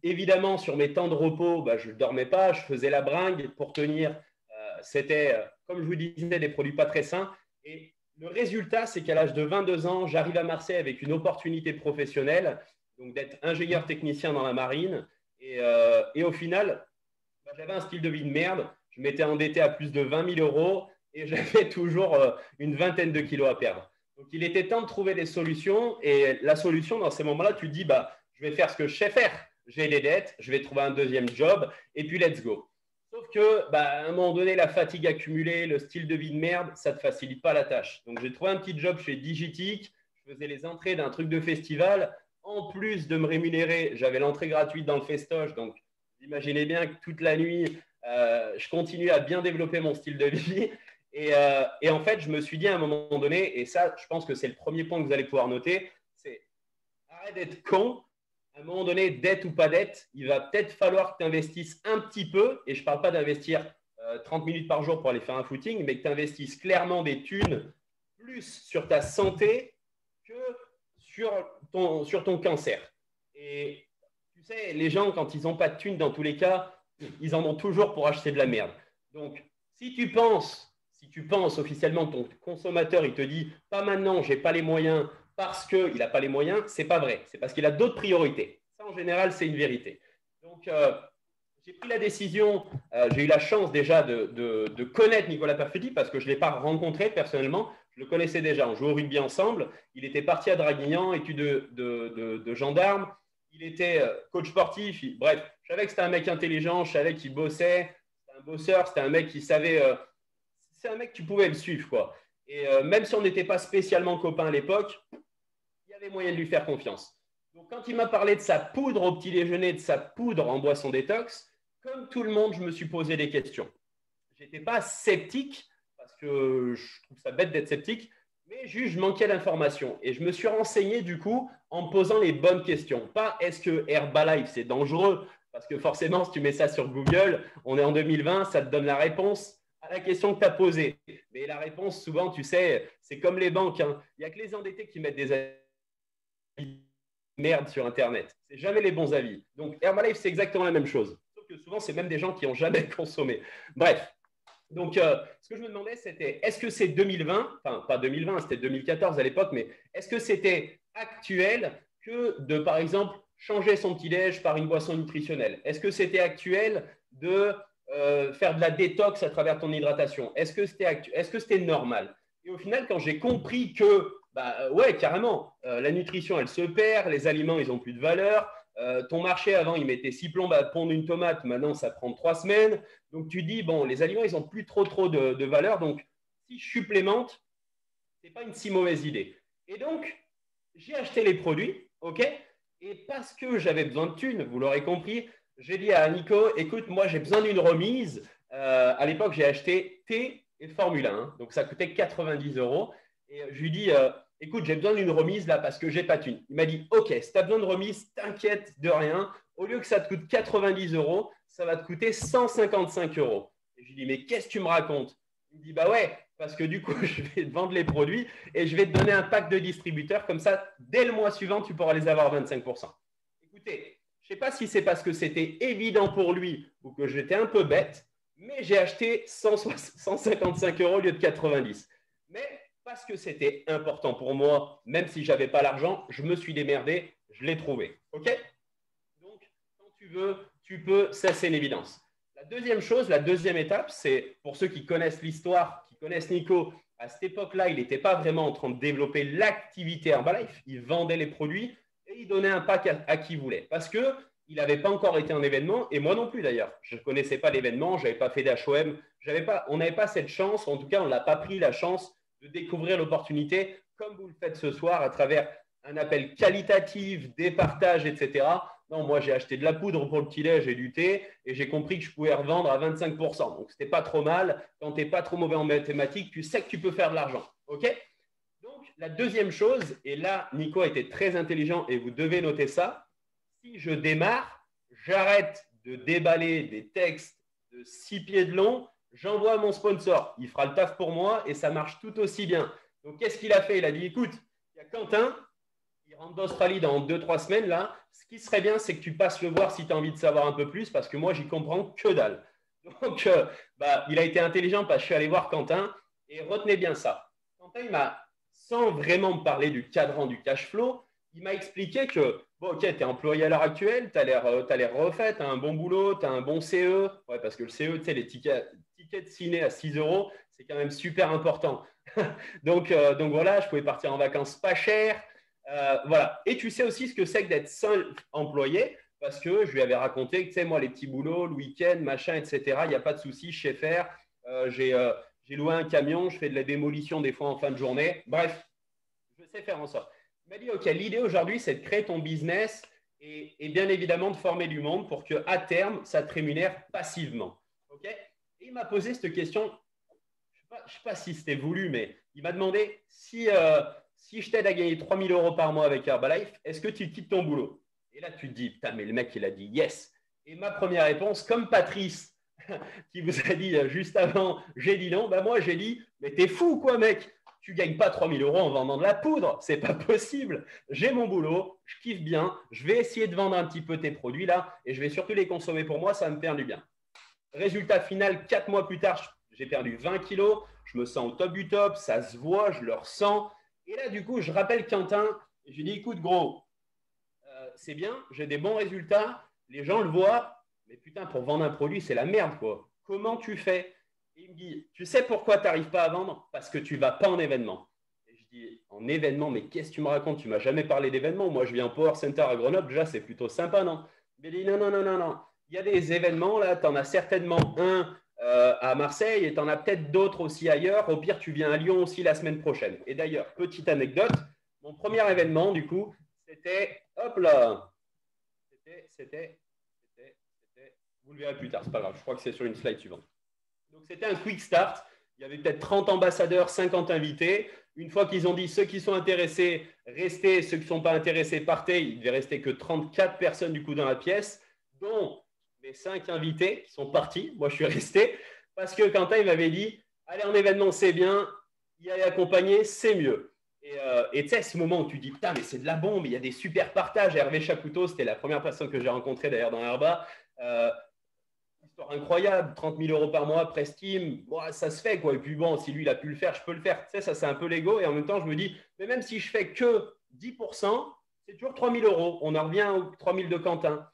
Évidemment, sur mes temps de repos, je ne dormais pas, je faisais la bringue pour tenir. C'était, comme je vous disais, des produits pas très sains. Et le résultat, c'est qu'à l'âge de 22 ans, j'arrive à Marseille avec une opportunité professionnelle, donc d'être ingénieur technicien dans la marine. Et au final, j'avais un style de vie de merde. Je m'étais endetté à plus de 20 000 euros et j'avais toujours une vingtaine de kilos à perdre. Donc, il était temps de trouver des solutions. Et la solution, dans ces moments-là, tu te dis, je vais faire ce que je sais faire. J'ai les dettes, je vais trouver un deuxième job et puis let's go. Sauf que, à un moment donné, la fatigue accumulée, le style de vie de merde, ça ne te facilite pas la tâche. Donc, j'ai trouvé un petit job chez Digitic. Je faisais les entrées d'un truc de festival. En plus de me rémunérer, j'avais l'entrée gratuite dans le festoche. Donc, imaginez bien que toute la nuit, je continuais à bien développer mon style de vie. Et en fait, je me suis dit à un moment donné, et ça, je pense que c'est le premier point que vous allez pouvoir noter, c'est arrête d'être con. À un moment donné, dette ou pas dette, il va peut-être falloir que tu investisses un petit peu. Et je ne parle pas d'investir 30 minutes par jour pour aller faire un footing, mais que tu investisses clairement des thunes plus sur ta santé que sur ton cancer. Et tu sais, les gens, quand ils n'ont pas de thunes, dans tous les cas, ils en ont toujours pour acheter de la merde. Donc, si tu penses officiellement que ton consommateur, il te dit « pas maintenant, je n'ai pas les moyens parce qu'il n'a pas les moyens », ce n'est pas vrai. C'est parce qu'il a d'autres priorités. Ça, en général, c'est une vérité. Donc, j'ai pris la décision, j'ai eu la chance déjà de connaître Nicolas Perfetti parce que je ne l'ai pas rencontré personnellement. Je le connaissais déjà, on jouait au rugby ensemble. Il était parti à Draguignan, études de gendarme. Il était coach sportif. Bref, je savais que c'était un mec intelligent, je savais qu'il bossait. C'était un bosseur, c'était un mec qui savait… c'est un mec, tu pouvais le suivre, quoi. Et même si on n'était pas spécialement copains à l'époque, il y avait moyen de lui faire confiance. Donc, quand il m'a parlé de sa poudre au petit déjeuner, de sa poudre en boisson détox, comme tout le monde, je me suis posé des questions. Je n'étais pas sceptique, parce que je trouve ça bête d'être sceptique, mais juste je manquais d'informations. Et je me suis renseigné du coup en me posant les bonnes questions. Pas est-ce que Herbalife c'est dangereux? Parce que forcément, si tu mets ça sur Google, on est en 2020, ça te donne la réponse à la question que tu as posée. Mais la réponse, souvent, tu sais, c'est comme les banques. Il n'y a que les endettés qui mettent des avis merde sur Internet. C'est jamais les bons avis. Donc Herbalife, c'est exactement la même chose. Sauf que souvent, c'est même des gens qui n'ont jamais consommé. Bref. Donc, ce que je me demandais, c'était, est-ce que c'est 2020, enfin, pas 2020, c'était 2014 à l'époque, mais est-ce que c'était actuel que de, par exemple, changer son petit-déj par une boisson nutritionnelle? Est-ce que c'était actuel de faire de la détox à travers ton hydratation? Est-ce que c'était normal? Et au final, quand j'ai compris que, ouais, carrément, la nutrition, elle se perd, les aliments, ils n'ont plus de valeur. Ton marché, avant, il mettait 6 plombes à pondre une tomate. Maintenant, ça prend 3 semaines. Donc, tu dis, bon, les aliments, ils n'ont plus trop de valeur. Donc, si je supplémente, ce n'est pas une si mauvaise idée. Et donc, j'ai acheté les produits, OK? Et parce que j'avais besoin de thunes, vous l'aurez compris, j'ai dit à Nico, écoute, moi, j'ai besoin d'une remise. À l'époque, j'ai acheté thé et Formule 1. Donc, ça coûtait 90 €. Et je lui dis… écoute, j'ai besoin d'une remise là parce que j'ai pas de thune. Il m'a dit, OK, si tu as besoin de remise, t'inquiète de rien. Au lieu que ça te coûte 90 €, ça va te coûter 155 €. Et je lui dis, mais qu'est-ce que tu me racontes? Il me dit, bah ouais, parce que du coup, je vais te vendre les produits et je vais te donner un pack de distributeurs. Comme ça, dès le mois suivant, tu pourras les avoir à 25%. Écoutez, je ne sais pas si c'est parce que c'était évident pour lui ou que j'étais un peu bête, mais j'ai acheté 155 € au lieu de 90. Mais parce que c'était important pour moi, même si je n'avais pas l'argent, je me suis démerdé, je l'ai trouvé. OK? Donc, quand tu veux, tu peux, ça c'est une évidence. La deuxième chose, la deuxième étape, c'est pour ceux qui connaissent l'histoire, qui connaissent Nico, à cette époque-là, il n'était pas vraiment en train de développer l'activité Herbalife, il vendait les produits et il donnait un pack à qui voulait. Parce qu'il n'avait pas encore été un événement, et moi non plus d'ailleurs. Je ne connaissais pas l'événement, je n'avais pas fait d'HOM, on n'avait pas cette chance, en tout cas on n'a pas pris la chance de découvrir l'opportunité comme vous le faites ce soir à travers un appel qualitatif, des partages, etc. Non, moi j'ai acheté de la poudre pour le petit-déj et du thé et j'ai compris que je pouvais revendre à 25%. Donc ce n'était pas trop mal. Quand tu n'es pas trop mauvais en mathématiques, tu sais que tu peux faire de l'argent. OK? Donc la deuxième chose, et là Nico a été très intelligent et vous devez noter ça, si je démarre, j'arrête de déballer des textes de 6 pieds de long, j'envoie à mon sponsor. Il fera le taf pour moi et ça marche tout aussi bien. Donc qu'est-ce qu'il a fait? Il a dit, écoute, il y a Quentin, il rentre d'Australie dans 2-3 semaines. Là. Ce qui serait bien, c'est que tu passes le voir si tu as envie de savoir un peu plus parce que moi, j'y comprends que dalle. Donc, il a été intelligent parce que je suis allé voir Quentin et retenez bien ça. Quentin, il m'a, sans vraiment me parler du cadran du cash flow, il m'a expliqué que, bon, ok, tu es employé à l'heure actuelle, tu as l'air refait, tu as un bon boulot, tu as un bon CE. Ouais, parce que le CE, tu sais, les tickets de ciné à 6 €, c'est quand même super important. donc voilà, je pouvais partir en vacances pas cher. Voilà. Et tu sais aussi ce que c'est que d'être seul employé parce que je lui avais raconté que, tu sais, moi, les petits boulots, le week-end, machin, etc., il n'y a pas de souci, je sais faire. J'ai loué un camion, je fais de la démolition des fois en fin de journée. Bref, je sais faire en sorte. Il m'a dit, OK, l'idée aujourd'hui, c'est de créer ton business et bien évidemment de former du monde pour qu'à terme, ça te rémunère passivement. OK? Et il m'a posé cette question, je ne sais pas si c'était voulu, mais il m'a demandé si je t'aide à gagner 3 000 € par mois avec Herbalife, est-ce que tu quittes ton boulot? Et là, tu te dis, putain, mais le mec, il a dit yes. Et ma première réponse, comme Patrice, qui vous a dit juste avant, j'ai dit non, moi, j'ai dit, mais t'es fou, quoi, mec? Tu ne gagnes pas 3 000 € en vendant de la poudre. Ce n'est pas possible. J'ai mon boulot, je kiffe bien. Je vais essayer de vendre un petit peu tes produits là et je vais surtout les consommer pour moi. Ça va me faire du bien. Résultat final, 4 mois plus tard, j'ai perdu 20 kilos. Je me sens au top du top. Ça se voit, je le ressens. Et là, du coup, je rappelle Quentin et je lui dis, écoute, gros, c'est bien, j'ai des bons résultats. Les gens le voient. Mais putain, pour vendre un produit, c'est la merde, quoi. Comment tu fais? Et il me dit, tu sais pourquoi tu n'arrives pas à vendre? Parce que tu ne vas pas en événement. Et je dis, en événement, mais qu'est-ce que tu me racontes? Tu ne m'as jamais parlé d'événement. Moi, je viens au Power Center à Grenoble. Déjà, c'est plutôt sympa, non? Il me dit, non. Il y a des événements, là, tu en as certainement un à Marseille et tu en as peut-être d'autres aussi ailleurs. Au pire, tu viens à Lyon aussi la semaine prochaine. Et d'ailleurs, petite anecdote, mon premier événement, du coup, c'était, hop là, c'était, vous le verrez plus tard, c'est pas grave, je crois que c'est sur une slide suivante. Donc, c'était un quick start. Il y avait peut-être 30 ambassadeurs, 50 invités. Une fois qu'ils ont dit ceux qui sont intéressés, restez. Ceux qui ne sont pas intéressés, partez. Il ne devait rester que 34 personnes du coup dans la pièce, dont les 5 invités qui sont partis. Moi, je suis resté parce que Quentin, il m'avait dit allez, en événement, c'est bien. Y aller accompagner, c'est mieux. Et tu sais, ce moment où tu dis putain, mais c'est de la bombe. Il y a des super partages. Hervé Chapoutot, c'était la première personne que j'ai rencontrée d'ailleurs dans Herba. Histoire incroyable, 30 000 € par mois, Prestime, bon, ça se fait quoi. Et puis bon, si lui il a pu le faire, je peux le faire. Tu sais, ça c'est un peu l'ego. Et en même temps, je me dis, mais même si je fais que 10%, c'est toujours 3 000 €. On en revient aux 3 000 de Quentin.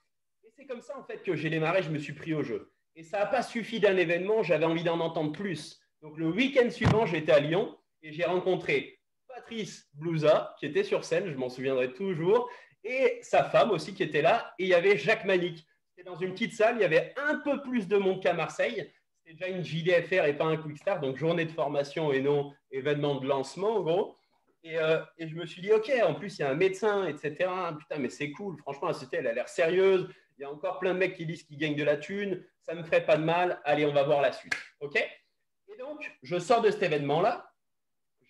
Et c'est comme ça en fait que j'ai démarré, je me suis pris au jeu. Et ça n'a pas suffi d'un événement, j'avais envie d'en entendre plus. Donc le week-end suivant, j'étais à Lyon et j'ai rencontré Patrice Blouza, qui était sur scène, je m'en souviendrai toujours, et sa femme aussi qui était là. Et il y avait Jacques Manic. C'était dans une petite salle, il y avait un peu plus de monde qu'à Marseille. C'était déjà une JDFR et pas un Quick Start, donc journée de formation et non événement de lancement, en gros. Et je me suis dit, OK, en plus, il y a un médecin, etc. Putain, mais c'est cool. Franchement, elle a l'air sérieuse. Il y a encore plein de mecs qui disent qu'ils gagnent de la thune. Ça ne me ferait pas de mal. Allez, on va voir la suite. OK? Et donc, je sors de cet événement-là.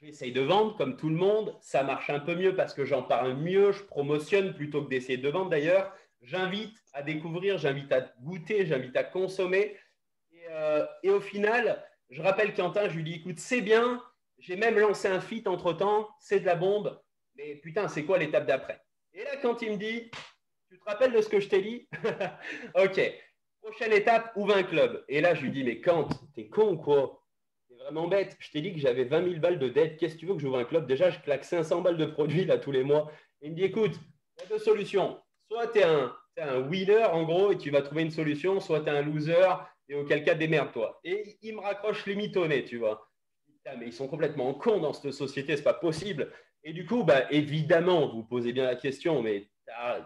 J'essaye de vendre comme tout le monde. Ça marche un peu mieux parce que j'en parle mieux. Je promotionne plutôt que d'essayer de vendre d'ailleurs. J'invite à découvrir, j'invite à goûter, j'invite à consommer. Et au final, Je rappelle Quentin, je lui dis, écoute, c'est bien, j'ai même lancé un feat entre-temps, c'est de la bombe, mais putain, c'est quoi l'étape d'après? Et là, quand il me dit, tu te rappelles de ce que je t'ai dit? Ok, prochaine étape, ouvre un club. Et là, je lui dis, mais Quentin, t'es con ou quoi? T'es vraiment bête. Je t'ai dit que j'avais 20 000 balles de dette. Qu'est-ce que tu veux que j'ouvre un club? Déjà, je claque 500 balles de produits là tous les mois. Et il me dit, écoute, il y a deux solutions. Soit tu es un winner, en gros, et tu vas trouver une solution, soit tu es un loser, et auquel cas, démerde-toi. Et il me raccroche les mitonnets, tu vois. Putain, mais ils sont complètement cons dans cette société, c'est pas possible. Et du coup, bah, évidemment, vous posez bien la question, mais t'as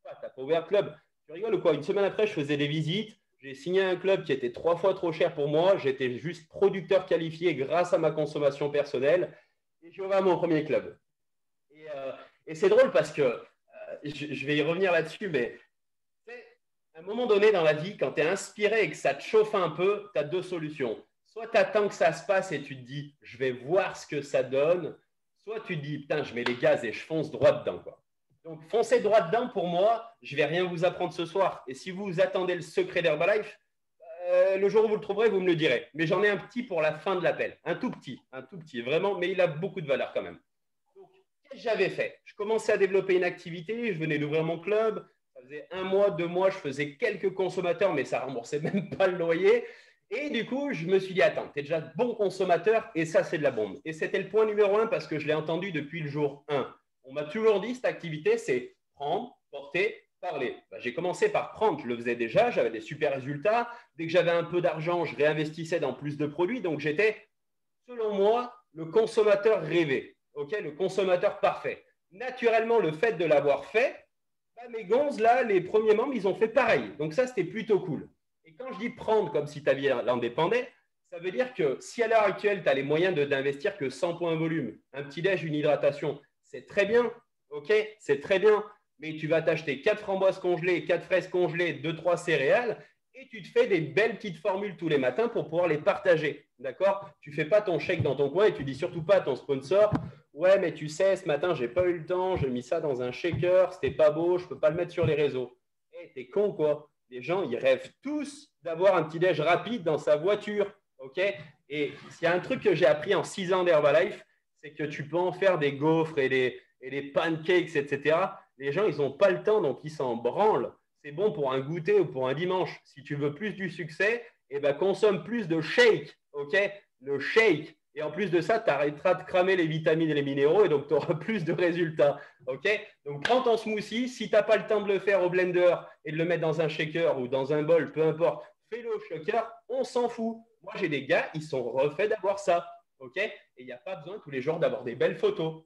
pas ouvert le club. Tu rigoles ou quoi? Une semaine après, je faisais des visites. J'ai signé un club qui était 3 fois trop cher pour moi. J'étais juste producteur qualifié grâce à ma consommation personnelle. Et j'ai ouvert mon premier club. Et c'est drôle parce que je vais y revenir là-dessus, mais à un moment donné dans la vie, quand tu es inspiré et que ça te chauffe un peu, tu as deux solutions. Soit tu attends que ça se passe et tu te dis, je vais voir ce que ça donne. Soit tu te dis, putain, je mets les gaz et je fonce droit dedans, quoi. Donc, foncez droit dedans, pour moi, je ne vais rien vous apprendre ce soir. Et si vous attendez le secret d'Herbalife, le jour où vous le trouverez, vous me le direz. Mais j'en ai un petit pour la fin de l'appel. Un tout petit, vraiment, mais il a beaucoup de valeur quand même. Donc, qu'est-ce que j'avais fait? Je commençais à développer une activité, je venais d'ouvrir mon club. Ça faisait 1 mois, 2 mois, je faisais quelques consommateurs, mais ça ne remboursait même pas le loyer. Et du coup, je me suis dit, attends, tu es déjà bon consommateur et ça, c'est de la bombe. Et c'était le point numéro 1 parce que je l'ai entendu depuis le jour 1. On m'a toujours dit, cette activité, c'est prendre, porter, parler. Ben, j'ai commencé par prendre, je le faisais déjà, j'avais des super résultats. Dès que j'avais un peu d'argent, je réinvestissais dans plus de produits. Donc, j'étais, selon moi, le consommateur rêvé, okay, le consommateur parfait. Naturellement, le fait de l'avoir fait, ben, mes gonzes, là, les premiers membres, ils ont fait pareil. Donc, ça, c'était plutôt cool. Et quand je dis prendre comme si ta vie en dépendait, ça veut dire que si à l'heure actuelle, tu as les moyens d'investir que 100 points volume, un petit déj, une hydratation, c'est très bien, ok, c'est très bien, mais tu vas t'acheter 4 framboises congelées, 4 fraises congelées, 2-3 céréales, et tu te fais des belles petites formules tous les matins pour pouvoir les partager, d'accord? Tu ne fais pas ton chèque dans ton coin et tu ne dis surtout pas à ton sponsor, ouais, mais tu sais, ce matin, je n'ai pas eu le temps, j'ai mis ça dans un shaker, c'était pas beau, je ne peux pas le mettre sur les réseaux. Eh, t'es con, quoi. Les gens, ils rêvent tous d'avoir un petit déj rapide dans sa voiture, ok? Et s'il y a un truc que j'ai appris en 6 ans d'Herbalife, c'est que tu peux en faire des gaufres et des pancakes, etc. Les gens, ils n'ont pas le temps, donc ils s'en branlent. C'est bon pour un goûter ou pour un dimanche. Si tu veux plus du succès, eh ben, consomme plus de shake, ok? Le shake. Et en plus de ça, tu arrêteras de cramer les vitamines et les minéraux et donc tu auras plus de résultats, ok? Donc, prends ton smoothie. Si tu n'as pas le temps de le faire au blender et de le mettre dans un shaker ou dans un bol, peu importe, fais-le au shaker, on s'en fout. Moi, j'ai des gars, ils sont refaits d'avoir ça. OK? Et il n'y a pas besoin tous les jours d'avoir des belles photos.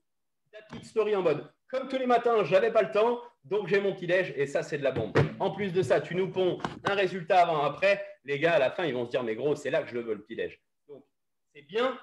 La petite story en mode, comme tous les matins, je n'avais pas le temps, donc j'ai mon petit déj et ça, c'est de la bombe. En plus de ça, tu nous ponds un résultat avant, après. Les gars, à la fin, ils vont se dire, mais gros, c'est là que je le veux, le petit déj. Donc, c'est bien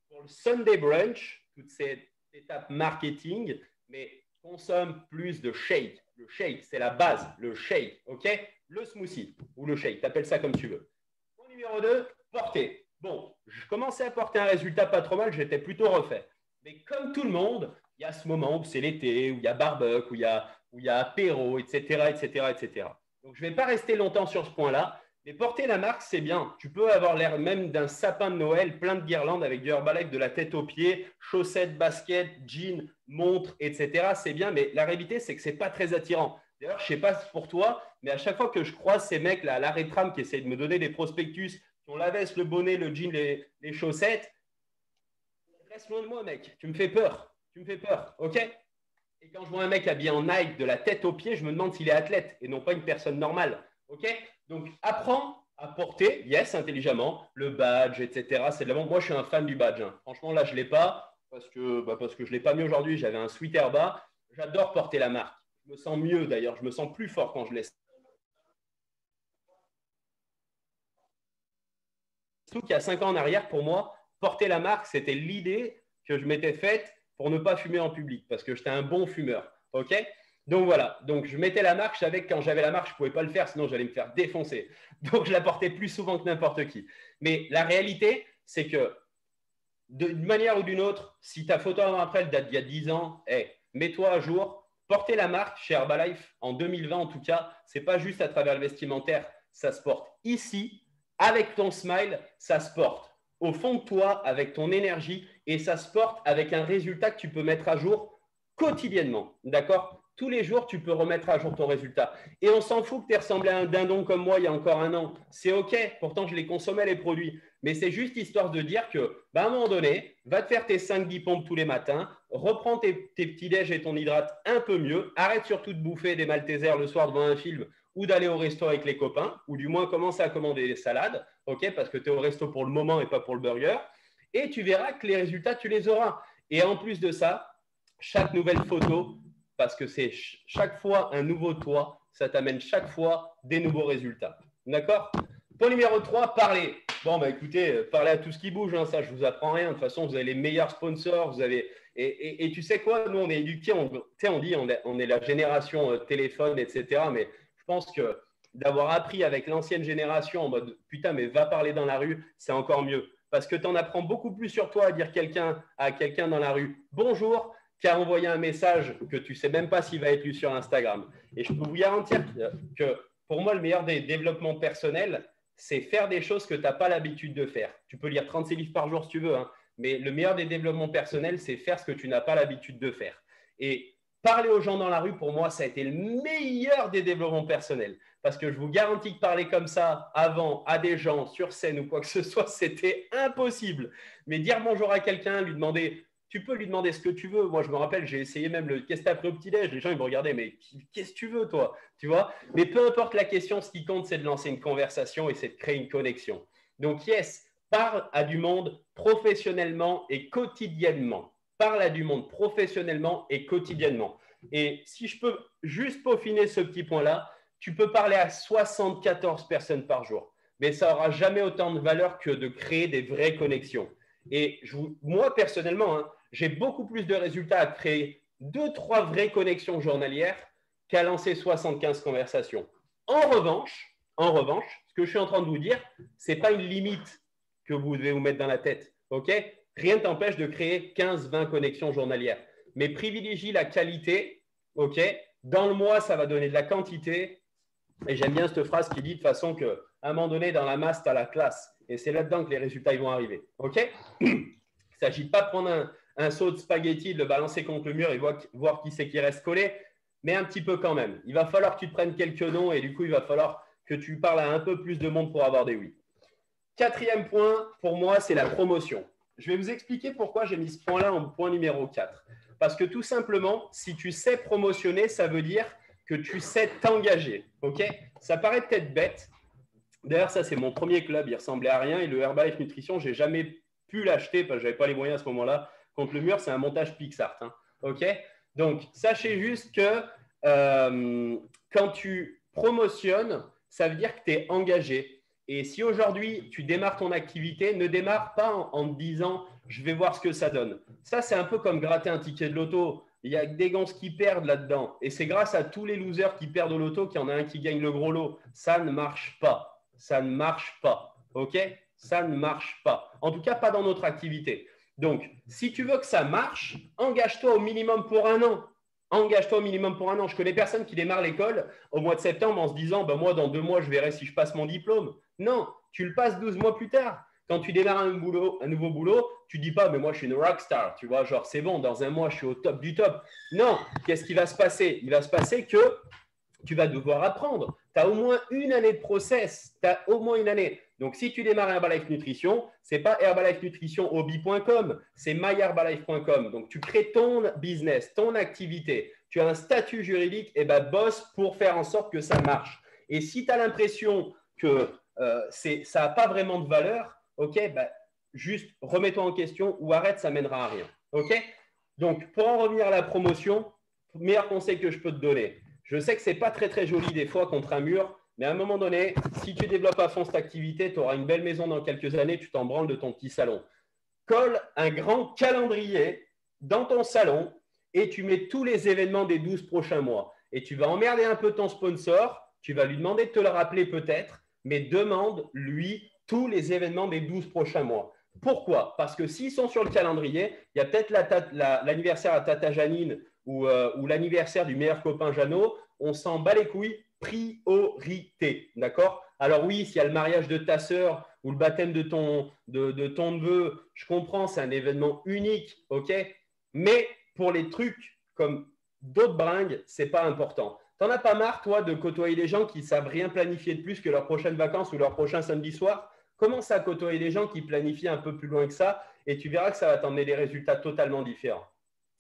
pour le Sunday brunch, toute cette étape marketing, mais consomme plus de shake. Le shake, c'est la base, le shake. OK? Le smoothie ou le shake, tu appelles ça comme tu veux. Point numéro 2, porter. Bon, je commençais à porter un résultat pas trop mal, j'étais plutôt refait. Mais comme tout le monde, il y a ce moment où c'est l'été, où il y a barbecue, où il y a apéro, etc., etc., etc. Donc, je ne vais pas rester longtemps sur ce point-là. Mais porter la marque, c'est bien. Tu peux avoir l'air même d'un sapin de Noël, plein de guirlandes avec du Herbalife de la tête aux pieds, chaussettes, baskets, jeans, montres, etc. C'est bien, mais la réalité, c'est que ce n'est pas très attirant. D'ailleurs, je ne sais pas pour toi, mais à chaque fois que je croise ces mecs là à l'arrêt de tram qui essayent de me donner des prospectus, qui ont la veste, le bonnet, le jean, les chaussettes, reste loin de moi, mec. Tu me fais peur. Tu me fais peur, ok? Et quand je vois un mec habillé en Nike de la tête aux pieds, je me demande s'il est athlète et non pas une personne normale, ok? Donc, apprends à porter, yes, intelligemment, le badge, etc. C'est de la bombe. Moi, je suis un fan du badge. Hein. Franchement, là, je ne l'ai pas parce que je ne l'ai pas mis aujourd'hui. J'avais un sweat Herba. J'adore porter la marque. Je me sens mieux, d'ailleurs. Je me sens plus fort quand je laisse. Surtout qu'il y a 5 ans en arrière, pour moi, porter la marque, c'était l'idée que je m'étais faite pour ne pas fumer en public parce que j'étais un bon fumeur. OK? Donc voilà, donc je mettais la marque, je savais que quand j'avais la marque, je ne pouvais pas le faire, sinon j'allais me faire défoncer. Donc je la portais plus souvent que n'importe qui. Mais la réalité, c'est que d'une manière ou d'une autre, si ta photo avant-après elle date d'il y a 10 ans, mets-toi à jour, porter la marque chez Herbalife, en 2020 en tout cas, ce n'est pas juste à travers le vestimentaire, ça se porte ici, avec ton smile, ça se porte au fond de toi, avec ton énergie, et ça se porte avec un résultat que tu peux mettre à jour quotidiennement. D'accord? Tous les jours, tu peux remettre à jour ton résultat. Et on s'en fout que tu aies ressemblé à un dindon comme moi il y a encore un an. C'est OK. Pourtant, je les consommais, les produits. Mais c'est juste histoire de dire que, à un moment donné, va te faire tes 5-10 pompes tous les matins, reprends tes petits-déj et ton hydrate un peu mieux. Arrête surtout de bouffer des Maltesers le soir devant un film ou d'aller au resto avec les copains, ou du moins commence à commander des salades, OK, parce que tu es au resto pour le moment et pas pour le burger. Et tu verras que les résultats, tu les auras. Et en plus de ça, chaque nouvelle photo, parce que c'est chaque fois un nouveau toi, ça t'amène chaque fois des nouveaux résultats. D'accord? Point numéro 3, parler. Bon, bah écoutez, parlez à tout ce qui bouge, hein, ça, je ne vous apprends rien. De toute façon, vous avez les meilleurs sponsors. Vous avez... et tu sais quoi? Nous, on est éduqués, on dit on est la génération téléphone, etc. Mais je pense que d'avoir appris avec l'ancienne génération en mode « putain, mais va parler dans la rue », c'est encore mieux. Parce que tu en apprends beaucoup plus sur toi à dire à quelqu'un dans la rue « bonjour », qu'à envoyer un message que tu ne sais même pas s'il va être lu sur Instagram. Et je peux vous garantir que pour moi, le meilleur des développements personnels, c'est faire des choses que tu n'as pas l'habitude de faire. Tu peux lire 36 livres par jour si tu veux, hein, mais le meilleur des développements personnels, c'est faire ce que tu n'as pas l'habitude de faire. Et parler aux gens dans la rue, pour moi, ça a été le meilleur des développements personnels. Parce que je vous garantis que parler comme ça avant à des gens sur scène ou quoi que ce soit, c'était impossible. Mais dire bonjour à quelqu'un, lui demander… Tu peux lui demander ce que tu veux. Moi, je me rappelle, j'ai essayé même le « qu'est-ce que tu as pris au petit-déj ?» Les gens, ils me regardaient, mais qu'est-ce que tu veux, toi? Tu vois? Mais peu importe la question, ce qui compte, c'est de lancer une conversation et c'est de créer une connexion. Donc, yes, parle à du monde professionnellement et quotidiennement. Parle à du monde professionnellement et quotidiennement. Et si je peux juste peaufiner ce petit point-là, tu peux parler à 74 personnes par jour. Mais ça n'aura jamais autant de valeur que de créer des vraies connexions. Et moi, personnellement, hein, j'ai beaucoup plus de résultats à créer 2-3 vraies connexions journalières qu'à lancer 75 conversations. En revanche, ce que je suis en train de vous dire, ce n'est pas une limite que vous devez vous mettre dans la tête. Okay? Rien ne t'empêche de créer 15-20 connexions journalières. Mais privilégie la qualité. Okay? Dans le mois, ça va donner de la quantité. Et j'aime bien cette phrase qui dit de façon qu'à un moment donné, dans la masse, tu as la classe. Et c'est là-dedans que les résultats ils vont arriver. OK? Il ne s'agit pas de prendre un seau de spaghetti, de le balancer contre le mur et voir qui c'est qui reste collé, mais un petit peu quand même. Il va falloir que tu te prennes quelques noms et du coup, il va falloir que tu parles à un peu plus de monde pour avoir des oui. 4e point, pour moi, c'est la promotion. Je vais vous expliquer pourquoi j'ai mis ce point-là en point numéro 4. Parce que tout simplement, si tu sais promotionner, ça veut dire que tu sais t'engager. OK? Ça paraît peut-être bête. D'ailleurs, ça, c'est mon premier club. Il ressemblait à rien. Et le Herbalife Nutrition, je n'ai jamais pu l'acheter parce que je n'avais pas les moyens à ce moment-là. Contre le mur, c'est un montage PixArt. Hein. OK? Donc, sachez juste que quand tu promotionnes, ça veut dire que tu es engagé. Et si aujourd'hui, tu démarres ton activité, ne démarre pas en te disant « je vais voir ce que ça donne ». Ça, c'est un peu comme gratter un ticket de loto. Il y a des gonzes qui perdent là-dedans. Et c'est grâce à tous les losers qui perdent au loto qu'il y en a un qui gagne le gros lot. Ça ne marche pas. Ça ne marche pas. OK? Ça ne marche pas. En tout cas, pas dans notre activité. Donc, si tu veux que ça marche, engage-toi au minimum pour un an. Engage-toi au minimum pour un an. Je connais personne qui démarre l'école au mois de septembre en se disant « moi, dans 2 mois, je verrai si je passe mon diplôme ». Non, tu le passes 12 mois plus tard. Quand tu démarres un nouveau boulot, tu ne dis pas « mais moi, je suis une rockstar ». Tu vois, genre, c'est bon, dans 1 mois, je suis au top du top. Non, qu'est-ce qui va se passer? Il va se passer que tu vas devoir apprendre. Tu as au moins 1 année de process. Tu as au moins 1 année. Donc, si tu démarres Herbalife Nutrition, ce n'est pas herbalifenutritionhobby.com, c'est myherbalife.com. Donc, tu crées ton business, ton activité. Tu as un statut juridique, et bosse pour faire en sorte que ça marche. Et si tu as l'impression que ça n'a pas vraiment de valeur, OK, juste remets-toi en question ou arrête, ça ne mènera à rien. OK? Donc, pour en revenir à la promotion, meilleur conseil que je peux te donner. Je sais que ce n'est pas très, très joli des fois contre un mur, mais à un moment donné, si tu développes à fond cette activité, tu auras une belle maison dans quelques années, tu t'en branles de ton petit salon. Colle un grand calendrier dans ton salon et tu mets tous les événements des 12 prochains mois. Et tu vas emmerder un peu ton sponsor, tu vas lui demander de te le rappeler peut-être, mais demande-lui tous les événements des 12 prochains mois. Pourquoi? Parce que s'ils sont sur le calendrier, il y a peut-être l'anniversaire à Tata Janine ou l'anniversaire du meilleur copain Jeannot, on s'en bat les couilles, priorité. D'accord? Alors oui, s'il y a le mariage de ta sœur ou le baptême de ton neveu, je comprends, c'est un événement unique, ok? Mais pour les trucs comme d'autres bringues, ce n'est pas important. T'en as pas marre, toi, de côtoyer des gens qui ne savent rien planifier de plus que leurs prochaines vacances ou leur prochain samedi soir? Commence à côtoyer des gens qui planifient un peu plus loin que ça et tu verras que ça va t'emmener des résultats totalement différents.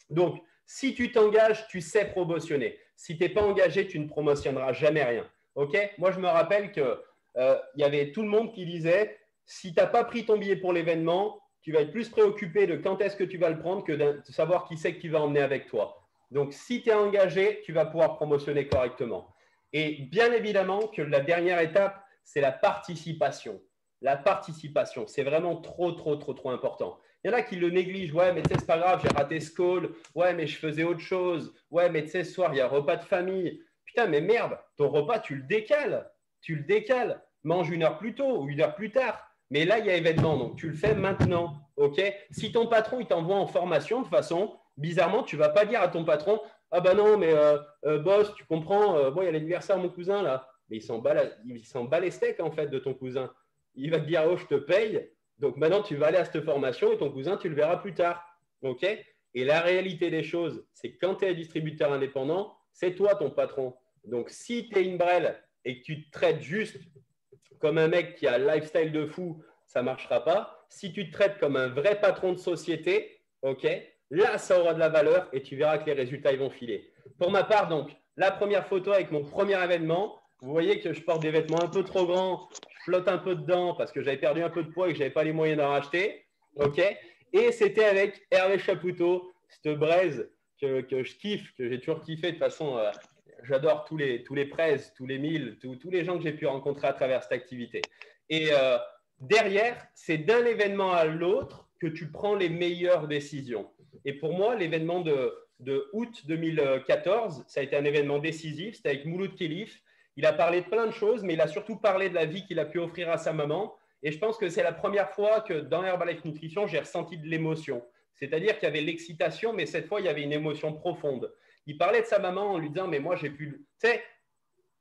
Donc, si tu t'engages, tu sais promotionner. Si tu n'es pas engagé, tu ne promotionneras jamais rien. Okay? Moi, je me rappelle qu'il y avait tout le monde qui disait si tu n'as pas pris ton billet pour l'événement, tu vas être plus préoccupé de quand est-ce que tu vas le prendre que de savoir qui c'est que tu vas emmener avec toi. Donc, si tu es engagé, tu vas pouvoir promotionner correctement. Et bien évidemment que la dernière étape, c'est la participation. La participation, c'est vraiment trop important. Il y en a qui le négligent. Ouais, mais tu sais, c'est pas grave, j'ai raté ce call. Ouais, mais je faisais autre chose. Ouais, mais tu sais, ce soir, il y a un repas de famille. Putain, mais merde, ton repas, tu le décales. Tu le décales. Mange 1 heure plus tôt ou 1 heure plus tard. Mais là, il y a événement, donc tu le fais maintenant. Ok? Si ton patron, il t'envoie en formation, de toute façon, bizarrement, tu ne vas pas dire à ton patron ah ben non, mais boss, tu comprends, bon, il y a l'anniversaire de mon cousin là. Mais il s'en bat les steaks en fait de ton cousin. Il va te dire oh, je te paye. Donc maintenant, tu vas aller à cette formation et ton cousin, tu le verras plus tard. Ok? Et la réalité des choses, c'est que quand tu es un distributeur indépendant, c'est toi ton patron. Donc si tu es une brêle et que tu te traites juste comme un mec qui a un lifestyle de fou, ça ne marchera pas. Si tu te traites comme un vrai patron de société, ok, là, ça aura de la valeur et tu verras que les résultats ils vont filer. Pour ma part, donc, la première photo avec mon premier événement, vous voyez que je porte des vêtements un peu trop grands, je flotte un peu dedans parce que j'avais perdu un peu de poids et que je n'avais pas les moyens d'en racheter. Ok, et c'était avec Hervé Chapoutot, cette braise que je kiffe, que j'ai toujours kiffé de toute façon. J'adore tous les praises, tous les milles, tous les gens que j'ai pu rencontrer à travers cette activité. Et derrière, c'est d'un événement à l'autre que tu prends les meilleures décisions. Et pour moi, l'événement de août 2014, ça a été un événement décisif. C'était avec Mouloud Khelif. Il a parlé de plein de choses, mais il a surtout parlé de la vie qu'il a pu offrir à sa maman. Et je pense que c'est la première fois que dans Herbalife Nutrition, j'ai ressenti de l'émotion. C'est-à-dire qu'il y avait l'excitation, mais cette fois, il y avait une émotion profonde. Il parlait de sa maman en lui disant « mais moi, j'ai pu… » Tu sais,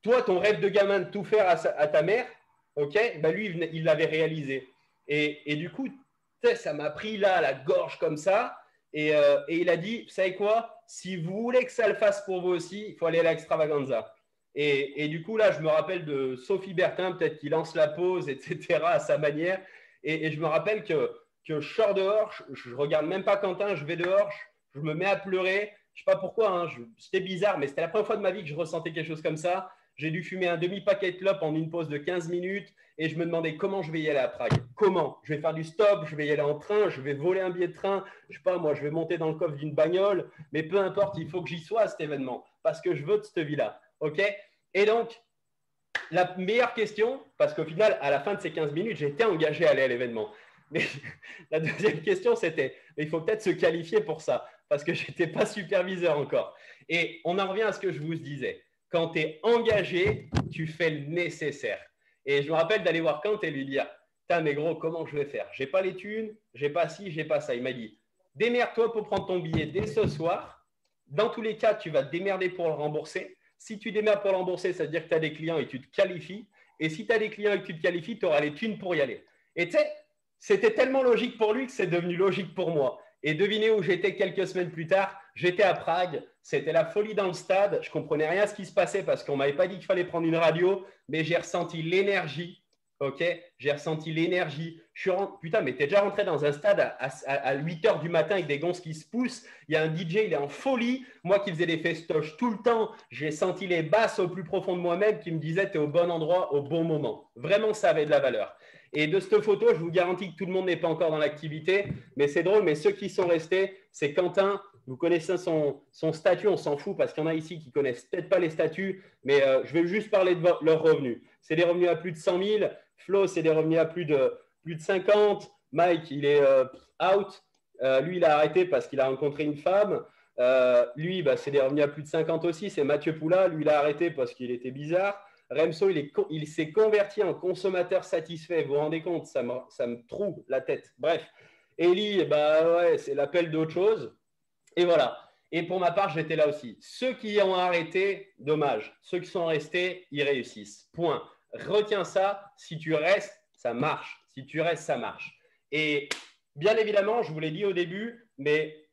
toi, ton rêve de gamin de tout faire à ta mère, ok, ben lui, il l'avait réalisé. Et du coup, ça m'a pris là, la gorge comme ça. Et il a dit « vous savez quoi, si vous voulez que ça le fasse pour vous aussi, il faut aller à l'extravaganza. » Et du coup, là, je me rappelle de Sophie Bertin, peut-être qui lance la pause, etc., à sa manière. Et je me rappelle que je sors dehors, je ne regarde même pas Quentin, je vais dehors, je me mets à pleurer. Je ne sais pas pourquoi, hein, c'était bizarre, mais c'était la première fois de ma vie que je ressentais quelque chose comme ça. J'ai dû fumer un demi-paquet de clopes en une pause de 15 minutes et je me demandais comment je vais y aller à Prague. Comment? Je vais faire du stop, je vais y aller en train, je vais voler un billet de train, je ne sais pas, moi, je vais monter dans le coffre d'une bagnole, mais peu importe, il faut que j'y sois à cet événement parce que je veux de cette vie-là. Ok? Et donc, la meilleure question, parce qu'au final, à la fin de ces 15 minutes, j'étais engagé à aller à l'événement. Mais la deuxième question, c'était, il faut peut-être se qualifier pour ça, parce que je n'étais pas superviseur encore. Et on en revient à ce que je vous disais. Quand tu es engagé, tu fais le nécessaire. Et je me rappelle d'aller voir Kant et lui dire, putain, mais gros, comment je vais faire? Je n'ai pas les thunes, je n'ai pas ci, je n'ai pas ça. Il m'a dit, démerde-toi pour prendre ton billet dès ce soir. Dans tous les cas, tu vas te démerder pour le rembourser. Si tu démerdes pour le rembourser, ça veut dire que tu as des clients et tu te qualifies. Et si tu as des clients et que tu te qualifies, tu auras les thunes pour y aller. Et tu sais, c'était tellement logique pour lui que c'est devenu logique pour moi. Et devinez où j'étais quelques semaines plus tard? J'étais à Prague. C'était la folie dans le stade. Je ne comprenais rien à ce qui se passait parce qu'on ne m'avait pas dit qu'il fallait prendre une radio, mais j'ai ressenti l'énergie. Ok, j'ai ressenti l'énergie. Putain, mais t'es déjà rentré dans un stade à 8 h du matin avec des gonzes qui se poussent. Il y a un DJ, il est en folie. Moi qui faisais des festoches tout le temps, j'ai senti les basses au plus profond de moi-même qui me disaient t'es au bon endroit, au bon moment. Vraiment, ça avait de la valeur. Et de cette photo, je vous garantis que tout le monde n'est pas encore dans l'activité, mais c'est drôle, mais ceux qui sont restés, c'est Quentin. Vous connaissez son statut, on s'en fout parce qu'il y en a ici qui ne connaissent peut-être pas les statuts, mais je vais juste parler de leurs revenus. C'est des revenus à plus de 100 000. Flo, c'est des revenus à plus de 50. Mike, il est out. Lui, il a arrêté parce qu'il a rencontré une femme. Lui, c'est des revenus à plus de 50 aussi. C'est Mathieu Poula. Lui, il a arrêté parce qu'il était bizarre. Remso, il s'est converti en consommateur satisfait. Vous vous rendez compte? Ça me troue la tête. Bref. Eli, ouais, c'est l'appel d'autre chose. Et voilà. Et pour ma part, j'étais là aussi. Ceux qui ont arrêté, dommage. Ceux qui sont restés, ils réussissent. Point. Retiens ça, si tu restes, ça marche. Si tu restes, ça marche. Et bien évidemment, je vous l'ai dit au début, mais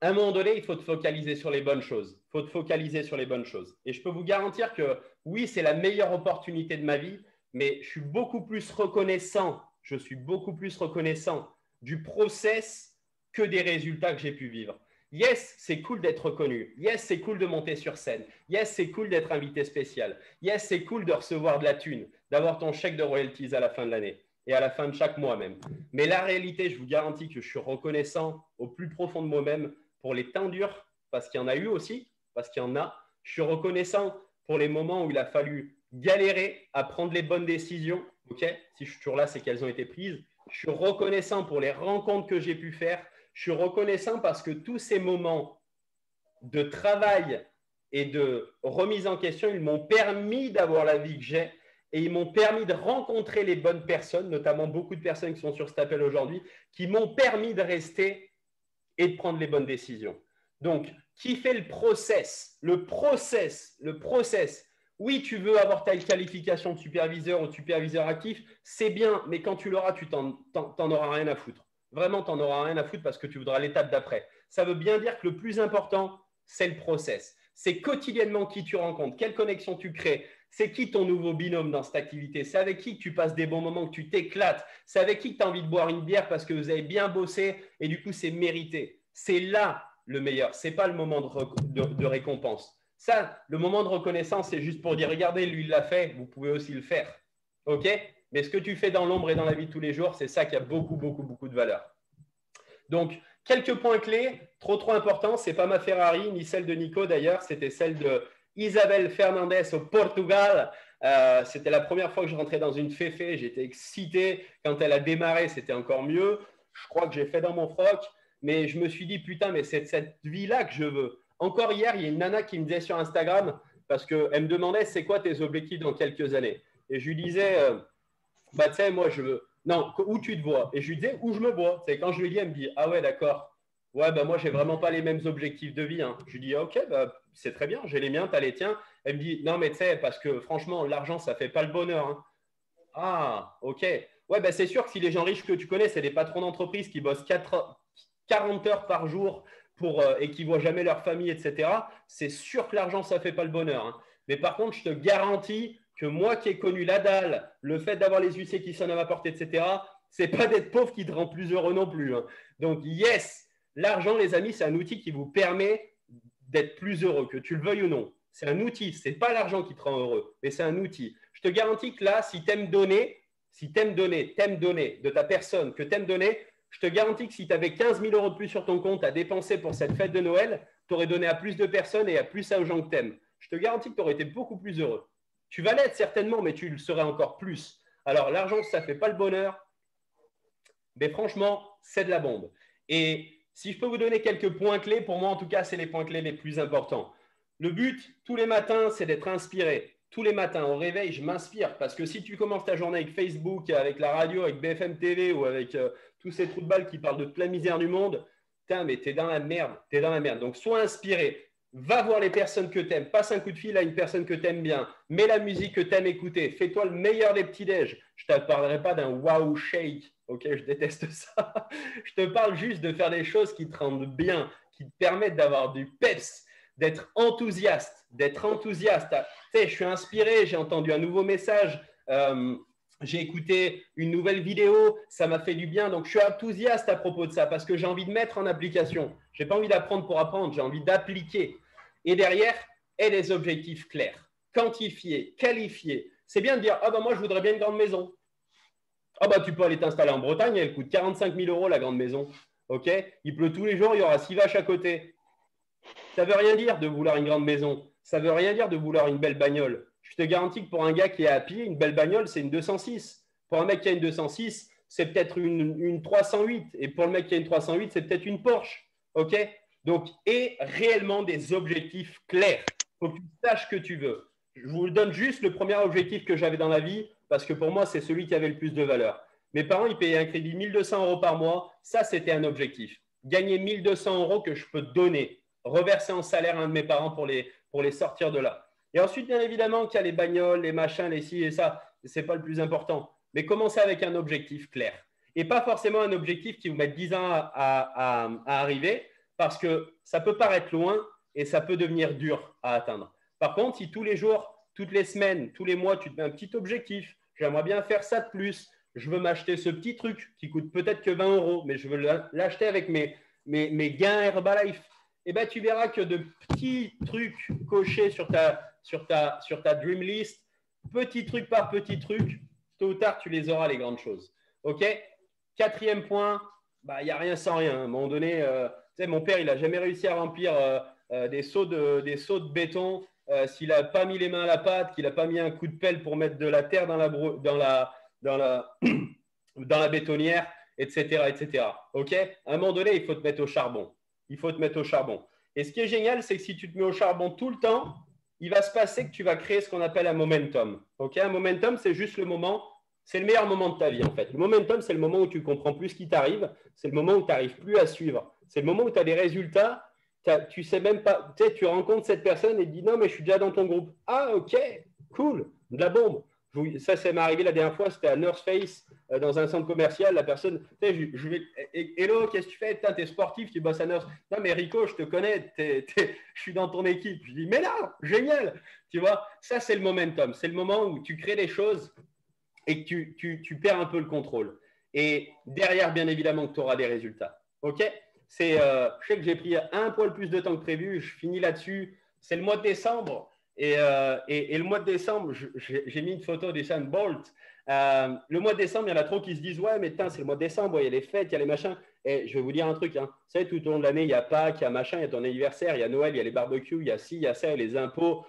à un moment donné, il faut te focaliser sur les bonnes choses. Il faut te focaliser sur les bonnes choses. Et je peux vous garantir que oui, c'est la meilleure opportunité de ma vie, mais je suis beaucoup plus reconnaissant. Je suis beaucoup plus reconnaissant du process que des résultats que j'ai pu vivre. Yes, c'est cool d'être reconnu. Yes, c'est cool de monter sur scène. Yes, c'est cool d'être invité spécial. Yes, c'est cool de recevoir de la thune, d'avoir ton chèque de royalties à la fin de l'année et à la fin de chaque mois même. Mais la réalité, je vous garantis que je suis reconnaissant au plus profond de moi-même pour les temps durs, parce qu'il y en a eu aussi, parce qu'il y en a. Je suis reconnaissant pour les moments où il a fallu galérer à prendre les bonnes décisions. Okay, si je suis toujours là, c'est qu'elles ont été prises. Je suis reconnaissant pour les rencontres que j'ai pu faire. Je suis reconnaissant parce que tous ces moments de travail et de remise en question, ils m'ont permis d'avoir la vie que j'ai et ils m'ont permis de rencontrer les bonnes personnes, notamment beaucoup de personnes qui sont sur cet appel aujourd'hui, qui m'ont permis de rester et de prendre les bonnes décisions. Donc, qui fait le process? Le process. Oui, tu veux avoir ta qualification de superviseur ou de superviseur actif, c'est bien, mais quand tu l'auras, tu t'en auras rien à foutre. Vraiment, tu n'en auras rien à foutre parce que tu voudras l'étape d'après. Ça veut bien dire que le plus important, c'est le process. C'est quotidiennement qui tu rencontres, quelle connexion tu crées, c'est qui ton nouveau binôme dans cette activité, c'est avec qui que tu passes des bons moments, que tu t'éclates, c'est avec qui que tu as envie de boire une bière parce que vous avez bien bossé et du coup, c'est mérité. C'est là le meilleur, ce n'est pas le moment de récompense. Ça, le moment de reconnaissance, c'est juste pour dire, regardez, lui, il l'a fait, vous pouvez aussi le faire. OK? Mais ce que tu fais dans l'ombre et dans la vie de tous les jours, c'est ça qui a beaucoup de valeur. Donc, quelques points clés, trop importants. Ce n'est pas ma Ferrari, ni celle de Nico d'ailleurs. C'était celle de Isabelle Fernandez au Portugal. C'était la première fois que je rentrais dans une féfé. J'étais excité. Quand elle a démarré, c'était encore mieux. Je crois que j'ai fait dans mon froc. Mais je me suis dit, putain, mais c'est cette vie-là que je veux. Encore hier, il y a une nana qui me disait sur Instagram, parce qu'elle me demandait, c'est quoi tes objectifs dans quelques années? Et je lui disais, bah, tu sais, moi, je veux… Non, où tu te vois? Et je lui disais, où je me vois? C'est quand je lui dis, elle me dit, ah ouais, d'accord. Ouais, bah, moi, j'ai vraiment pas les mêmes objectifs de vie. Hein. Je lui dis, ok, bah, c'est très bien, j'ai les miens, tu as les tiens. Elle me dit, non, mais tu sais, parce que franchement, l'argent, ça fait pas le bonheur. Hein. Ah, ok. Ouais, bah, c'est sûr que si les gens riches que tu connais, c'est des patrons d'entreprise qui bossent 40 heures par jour et qui ne voient jamais leur famille, etc., c'est sûr que l'argent, ça ne fait pas le bonheur. Hein. Mais par contre, je te garantis que moi qui ai connu la dalle, le fait d'avoir les huissiers qui sonnent à ma porte, etc., ce n'est pas d'être pauvre qui te rend plus heureux non plus. Hein. Donc, yes, l'argent, les amis, c'est un outil qui vous permet d'être plus heureux, que tu le veuilles ou non. C'est un outil, ce n'est pas l'argent qui te rend heureux, mais c'est un outil. Je te garantis que là, si tu aimes donner, de ta personne, que tu aimes donner, je te garantis que si tu avais 15 000 € de plus sur ton compte à dépenser pour cette fête de Noël, tu aurais donné à plus de personnes et à plus aux gens que tu aimes. Je te garantis que tu aurais été beaucoup plus heureux. Tu vas l'être certainement, mais tu le serais encore plus. Alors, l'argent, ça ne fait pas le bonheur, mais franchement, c'est de la bombe. Et si je peux vous donner quelques points clés, pour moi, en tout cas, c'est les points clés les plus importants. Le but, tous les matins, c'est d'être inspiré. Tous les matins, au réveil, je m'inspire parce que si tu commences ta journée avec Facebook, avec la radio, avec BFM TV ou avec tous ces trous de balles qui parlent de toute la misère du monde, putain, mais t'es dans la merde. T'es dans la merde. Donc, sois inspiré. Va voir les personnes que tu aimes. Passe un coup de fil à une personne que tu aimes bien. Mets la musique que tu aimes écouter. Fais-toi le meilleur des petits-déj. Je ne te parlerai pas d'un wow shake. Ok, je déteste ça. Je te parle juste de faire des choses qui te rendent bien, qui te permettent d'avoir du peps, d'être enthousiaste. Tu sais, je suis inspiré, j'ai entendu un nouveau message, j'ai écouté une nouvelle vidéo, ça m'a fait du bien. Donc, je suis enthousiaste à propos de ça parce que j'ai envie de mettre en application. Je n'ai pas envie d'apprendre pour apprendre, j'ai envie d'appliquer. Et derrière, aie des objectifs clairs, quantifiés, qualifiés. C'est bien de dire, ah ben moi, je voudrais bien une grande maison. Ah ben tu peux aller t'installer en Bretagne, elle coûte 45 000 € la grande maison. Ok, il pleut tous les jours, il y aura 6 vaches à côté. Ça ne veut rien dire de vouloir une grande maison. Ça ne veut rien dire de vouloir une belle bagnole. Je te garantis que pour un gars qui est à pied, une belle bagnole, c'est une 206. Pour un mec qui a une 206, c'est peut-être une 308. Et pour le mec qui a une 308, c'est peut-être une Porsche. OK? Donc, aie réellement des objectifs clairs. Il faut que tu saches ce que tu veux. Je vous donne juste le premier objectif que j'avais dans la vie parce que pour moi, c'est celui qui avait le plus de valeur. Mes parents, ils payaient un crédit 1 200 € par mois. Ça, c'était un objectif. Gagner 1 200 € que je peux donner, reverser en salaire à un de mes parents pour les sortir de là. Et ensuite, bien évidemment, qu'il y a les bagnoles, les machins, les ci et ça. Ce n'est pas le plus important. Mais commencez avec un objectif clair. Et pas forcément un objectif qui vous met 10 ans à arriver, parce que ça peut paraître loin et ça peut devenir dur à atteindre. Par contre, si tous les jours, toutes les semaines, tous les mois, tu te mets un petit objectif, j'aimerais bien faire ça de plus, je veux m'acheter ce petit truc qui coûte peut-être que 20 €, mais je veux l'acheter avec mes gains Herbalife, et ben, tu verras que de petits trucs cochés sur ta dream list, petit truc par petit truc, tôt ou tard, tu les auras, les grandes choses. OK? 4e point, il n'y a rien sans rien. À un moment donné, tu sais, mon père, il n'a jamais réussi à remplir des seaux de béton s'il n'a pas mis les mains à la pâte, qu'il n'a pas mis un coup de pelle pour mettre de la terre dans la bétonnière, etc., etc. OK? À un moment donné, il faut te mettre au charbon. Il faut te mettre au charbon. Et ce qui est génial, c'est que si tu te mets au charbon tout le temps, il va se passer que tu vas créer ce qu'on appelle un momentum. OK? Un momentum, c'est juste le moment, c'est le meilleur moment de ta vie en fait. Le momentum, c'est le moment où tu comprends plus ce qui t'arrive, c'est le moment où tu n'arrives plus à suivre. C'est le moment où tu as des résultats, tu sais même pas, tu sais, tu rencontres cette personne et tu dis non, mais je suis déjà dans ton groupe. Ah, ok, cool, de la bombe. Ça m'est arrivé la dernière fois, c'était à North Face, dans un centre commercial. La personne, tu sais, je vais, hello, qu'est-ce que tu fais? Tu es sportif, tu bosses à North. Non, mais Rico, je te connais, je suis dans ton équipe. Je dis, mais là, génial. Tu vois, ça, c'est le momentum. C'est le moment où tu crées des choses et que tu perds un peu le contrôle. Et derrière, bien évidemment, que tu auras des résultats. OK? Je sais que j'ai pris un poil plus de temps que prévu. Je finis là-dessus. C'est le mois de décembre. Et le mois de décembre, j'ai mis une photo d'Usain Bolt. Le mois de décembre, il y en a trop qui se disent « Ouais, mais putain, c'est le mois de décembre, il y a les fêtes, il y a les machins. » Et je vais vous dire un truc. Hein. Vous savez, tout au long de l'année, il y a Pâques, il y a machin, il y a ton anniversaire, il y a Noël, il y a les barbecues, il y a ci, il y a ça, et les impôts.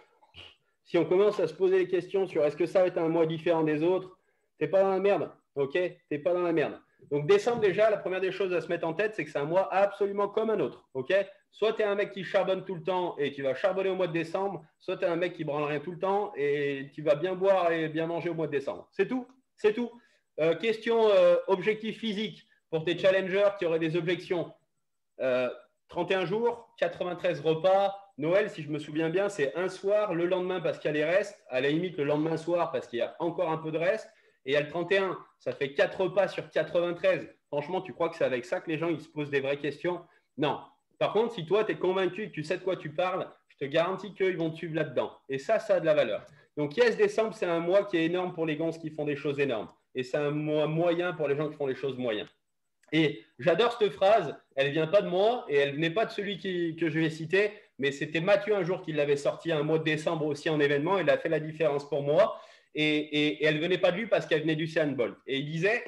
Si on commence à se poser les questions sur est-ce que ça va être un mois différent des autres, tu n'es pas dans la merde. OK? Tu n'es pas dans la merde. Donc, décembre, déjà, la première des choses à se mettre en tête, c'est que c'est un mois absolument comme un autre. OK? Soit tu es un mec qui charbonne tout le temps et tu vas charbonner au mois de décembre, soit tu es un mec qui branle rien tout le temps et tu vas bien boire et bien manger au mois de décembre. C'est tout. C'est tout. Question objectif physique pour tes challengers qui auraient des objections. 31 jours, 93 repas. Noël, si je me souviens bien, c'est un soir, le lendemain parce qu'il y a les restes. À la limite, le lendemain soir parce qu'il y a encore un peu de reste. Et il y a le 31, ça fait 4 repas sur 93. Franchement, tu crois que c'est avec ça que les gens ils se posent des vraies questions? Non. Par contre, si toi, tu es convaincu que tu sais de quoi tu parles, je te garantis qu'ils vont te suivre là-dedans. Et ça a de la valeur. Donc, yes, décembre, c'est un mois qui est énorme pour les gonzes qui font des choses énormes. Et c'est un mois moyen pour les gens qui font des choses moyennes. Et j'adore cette phrase. Elle ne vient pas de moi et elle n'est pas de celui que je vais citer, mais c'était Mathieu un jour qui l'avait sorti un mois de décembre aussi en événement. Il a fait la différence pour moi. Et elle ne venait pas de lui parce qu'elle venait du Usain Bolt. Et il disait,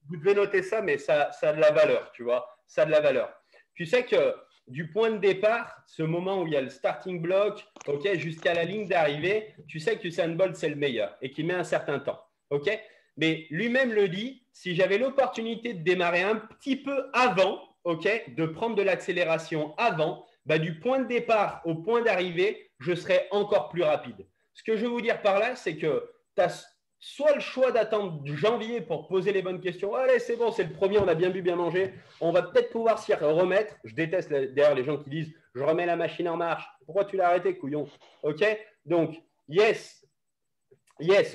vous devez noter ça, mais ça a de la valeur, tu vois. Ça a de la valeur. Tu sais que du point de départ, ce moment où il y a le starting block, okay, jusqu'à la ligne d'arrivée, tu sais que Usain Bolt, c'est le meilleur et qu'il met un certain temps. Okay, mais lui-même le dit, si j'avais l'opportunité de démarrer un petit peu avant, okay, de prendre de l'accélération avant, bah, du point de départ au point d'arrivée, je serais encore plus rapide. Ce que je veux vous dire par là, c'est que tu as soit le choix d'attendre janvier pour poser les bonnes questions. Allez, c'est bon, c'est le premier, on a bien bu, bien mangé. On va peut-être pouvoir s'y remettre. Je déteste d'ailleurs les gens qui disent « je remets la machine en marche ». Pourquoi tu l'as arrêté, couillon? OK? Donc, yes,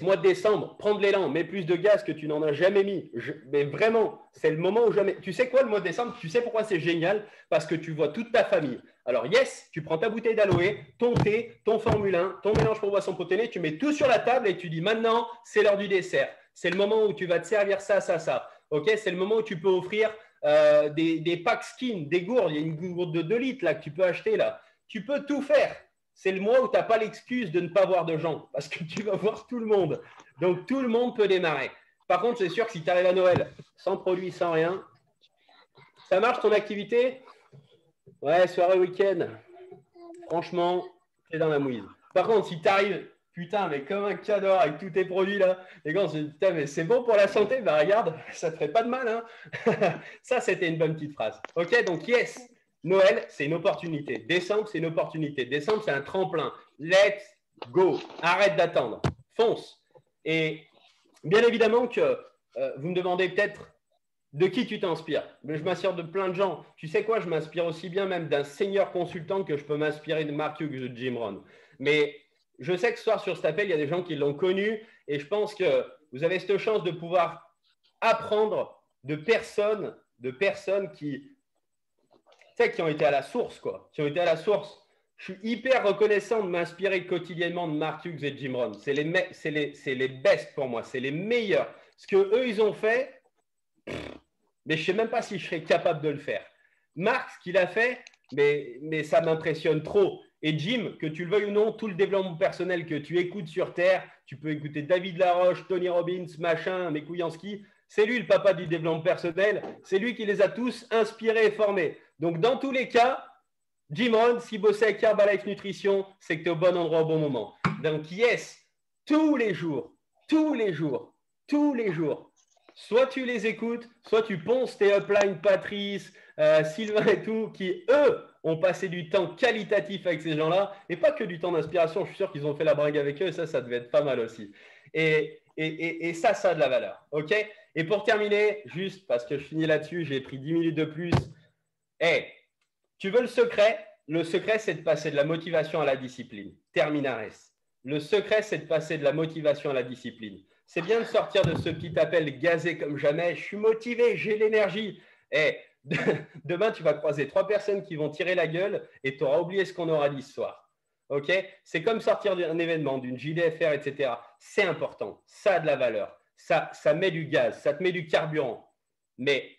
mois de décembre, prends de l'élan, mets plus de gaz que tu n'en as jamais mis. Mais vraiment, c'est le moment où jamais… Tu sais quoi, le mois de décembre, tu sais pourquoi c'est génial? Parce que tu vois toute ta famille. Alors, yes, tu prends ta bouteille d'aloe, ton thé, ton Formule 1, ton mélange pour boisson protéinée, tu mets tout sur la table et tu dis maintenant, c'est l'heure du dessert. C'est le moment où tu vas te servir ça, ça, ça. OK? C'est le moment où tu peux offrir des packs skin, des gourdes. Il y a une gourde de 2 litres là, que tu peux acheter là. Tu peux tout faire. C'est le mois où tu n'as pas l'excuse de ne pas voir de gens parce que tu vas voir tout le monde. Donc, tout le monde peut démarrer. Par contre, c'est sûr que si tu arrives à Noël sans produit, sans rien, ça marche ton activité? Ouais, soirée week-end. Franchement, c'est dans la mouise. Par contre, si tu arrives, putain, mais comme un cadeau avec tous tes produits là, les gars, putain, mais c'est bon pour la santé, bah regarde, ça te ferait pas de mal. Hein. Ça, c'était une bonne petite phrase. OK, donc yes, Noël, c'est une opportunité. Décembre, c'est une opportunité. Décembre, c'est un tremplin. Let's go. Arrête d'attendre. Fonce. Et bien évidemment que vous me demandez peut-être de qui tu t'inspires. Mais je m'inspire de plein de gens. Tu sais quoi, je m'inspire aussi bien même d'un senior consultant que je peux m'inspirer de Mark Hughes ou de Jim Rohn. Mais je sais que ce soir sur cet appel, il y a des gens qui l'ont connu et je pense que vous avez cette chance de pouvoir apprendre de personnes qui ont été à la source, quoi, qui ont été à la source. Je suis hyper reconnaissant de m'inspirer quotidiennement de Mark Hughes et Jim Rohn. C'est les best pour moi, c'est les meilleurs. Ce qu'eux, ils ont fait, mais je ne sais même pas si je serais capable de le faire. Mark, ce qu'il a fait, mais ça m'impressionne trop. Et Jim, que tu le veuilles ou non, tout le développement personnel que tu écoutes sur Terre, tu peux écouter David Laroche, Tony Robbins, machin, Mekouyansky, c'est lui le papa du développement personnel, c'est lui qui les a tous inspirés et formés. Donc, dans tous les cas, Jim Rohn, s'il bossait avec Herbalife Nutrition, c'est que tu es au bon endroit au bon moment. Donc, yes, tous les jours, soit tu les écoutes, soit tu ponces tes uplines, Patrice, Sylvain et tout, qui, eux, ont passé du temps qualitatif avec ces gens-là, et pas que du temps d'inspiration. Je suis sûr qu'ils ont fait la bringue avec eux, et ça devait être pas mal aussi. Et ça a de la valeur. OK? Et pour terminer, juste parce que je finis là-dessus, j'ai pris 10 minutes de plus. Hey, tu veux le secret? Le secret, c'est de passer de la motivation à la discipline. Terminares. Le secret, c'est de passer de la motivation à la discipline. C'est bien de sortir de ce petit appel gazé comme jamais. Je suis motivé, j'ai l'énergie. Hey, demain, tu vas croiser 3 personnes qui vont tirer la gueule et tu auras oublié ce qu'on aura dit ce soir. OK? C'est comme sortir d'un événement, d'une JDFR, etc. C'est important. Ça a de la valeur. Ça met du gaz, ça te met du carburant. Mais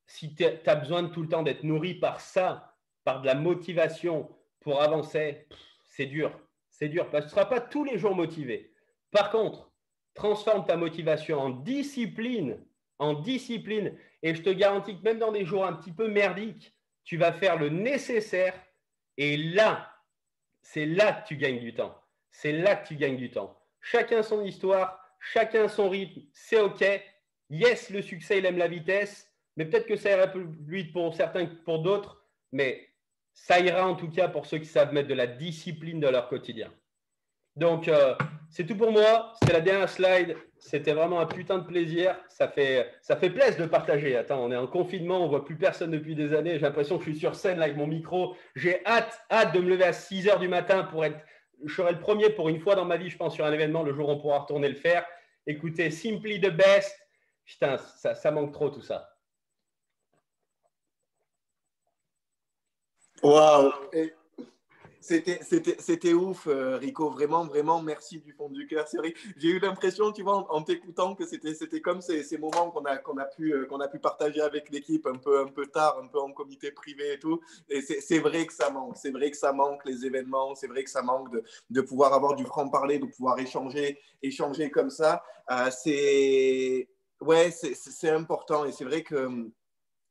si tu as besoin de tout le temps d'être nourri par ça, par de la motivation pour avancer, c'est dur. C'est dur parce que tu ne seras pas tous les jours motivé. Par contre, transforme ta motivation en discipline. Et je te garantis que même dans des jours un petit peu merdiques, tu vas faire le nécessaire. Et là, c'est là que tu gagnes du temps. Chacun son histoire, chacun son rythme, c'est OK. Yes, le succès, il aime la vitesse, mais peut-être que ça ira plus vite pour certains que pour d'autres, mais ça ira en tout cas pour ceux qui savent mettre de la discipline dans leur quotidien. Donc, c'est tout pour moi. C'était la dernière slide. C'était vraiment un putain de plaisir. Ça fait plaisir de partager. Attends, on est en confinement, on ne voit plus personne depuis des années. J'ai l'impression que je suis sur scène là, avec mon micro. J'ai hâte de me lever à 6 h du matin pour être… Je serai le premier pour une fois dans ma vie, je pense, sur un événement, le jour où on pourra retourner le faire. Écoutez, Simply the Best. Putain, ça manque trop tout ça. Waouh! C'était ouf, Rico. Vraiment, vraiment, merci du fond du cœur. C'est vrai, j'ai eu l'impression, tu vois, en t'écoutant, que c'était comme ces moments qu'on a pu partager avec l'équipe un peu tard, un peu en comité privé et tout. Et c'est vrai que ça manque. C'est vrai que ça manque les événements. C'est vrai que ça manque de pouvoir avoir du franc-parler, de pouvoir échanger comme ça. C'est important. Et c'est vrai que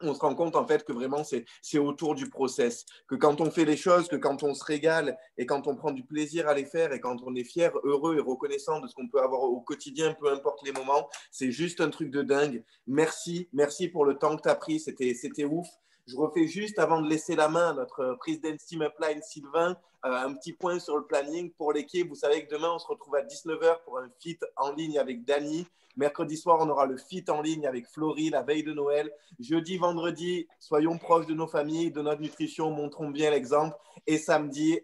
on se rend compte en fait que vraiment c'est autour du process, que quand on fait les choses, que quand on se régale et quand on prend du plaisir à les faire et quand on est fier, heureux et reconnaissant de ce qu'on peut avoir au quotidien, peu importe les moments, c'est juste un truc de dingue. Merci pour le temps que tu as pris, c'était ouf. Je refais juste, avant de laisser la main à notre président Team Upline Sylvain, un petit point sur le planning pour l'équipe. Vous savez que demain, on se retrouve à 19 h pour un fit en ligne avec Dany. Mercredi soir, on aura le fit en ligne avec Florie, la veille de Noël. Jeudi, vendredi, soyons proches de nos familles, de notre nutrition, montrons bien l'exemple. Et samedi,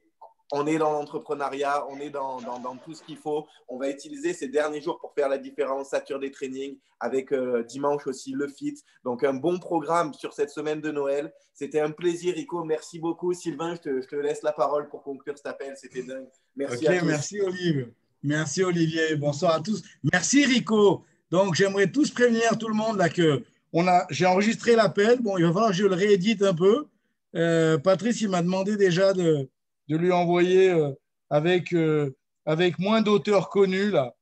on est dans l'entrepreneuriat, on est dans tout ce qu'il faut. On va utiliser ces derniers jours pour faire la différence, Saturday Training, avec dimanche aussi le fit. Donc, un bon programme sur cette semaine de Noël. C'était un plaisir, Rico. Merci beaucoup. Sylvain, je te laisse la parole pour conclure cet appel. C'était dingue. Merci à tous. Merci, Olivier. Merci, Olivier. Bonsoir à tous. Merci, Rico. Donc, j'aimerais tous prévenir tout le monde là que j'ai enregistré l'appel. Bon, il va falloir que je le réédite un peu. Patrice, il m'a demandé déjà de lui envoyer avec moins d'auteurs connus là,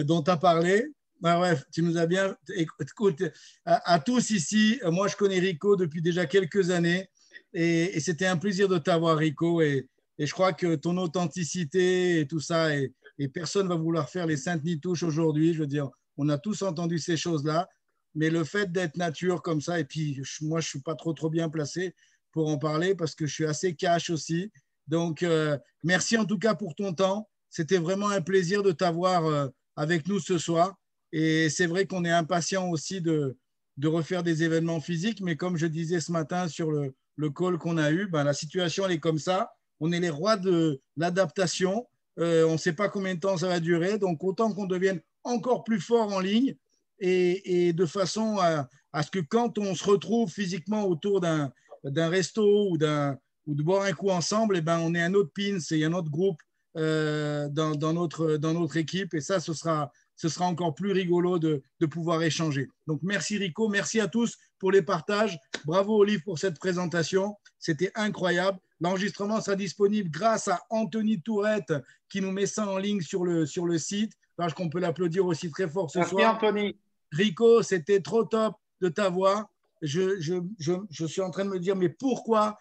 dont tu as parlé. Ben, bref, tu nous as bien… Écoute, à tous ici, moi, je connais Rico depuis déjà quelques années et c'était un plaisir de t'avoir, Rico. Et je crois que ton authenticité et tout ça, et personne ne va vouloir faire les saintes nitouches aujourd'hui. Je veux dire, on a tous entendu ces choses-là, mais le fait d'être nature comme ça, et puis moi, je ne suis pas trop bien placé pour en parler parce que je suis assez cash aussi. Donc, merci en tout cas pour ton temps. C'était vraiment un plaisir de t'avoir avec nous ce soir. Et c'est vrai qu'on est impatient aussi de refaire des événements physiques, mais comme je disais ce matin sur le call qu'on a eu, ben, la situation elle est comme ça. On est les rois de l'adaptation. On ne sait pas combien de temps ça va durer. Donc, autant qu'on devienne encore plus fort en ligne et de façon à ce que quand on se retrouve physiquement autour d'un resto ou de boire un coup ensemble, eh ben, on est un autre pins et un autre groupe dans notre équipe. Et ça, ce sera encore plus rigolo de pouvoir échanger. Donc, merci Rico, merci à tous pour les partages. Bravo Olive pour cette présentation. C'était incroyable. L'enregistrement sera disponible grâce à Anthony Tourette qui nous met ça en ligne sur le site. Je pense qu'on peut l'applaudir aussi très fort ce soir. Merci Anthony. Rico, c'était trop top de t'avoir. Je suis en train de me dire, mais pourquoi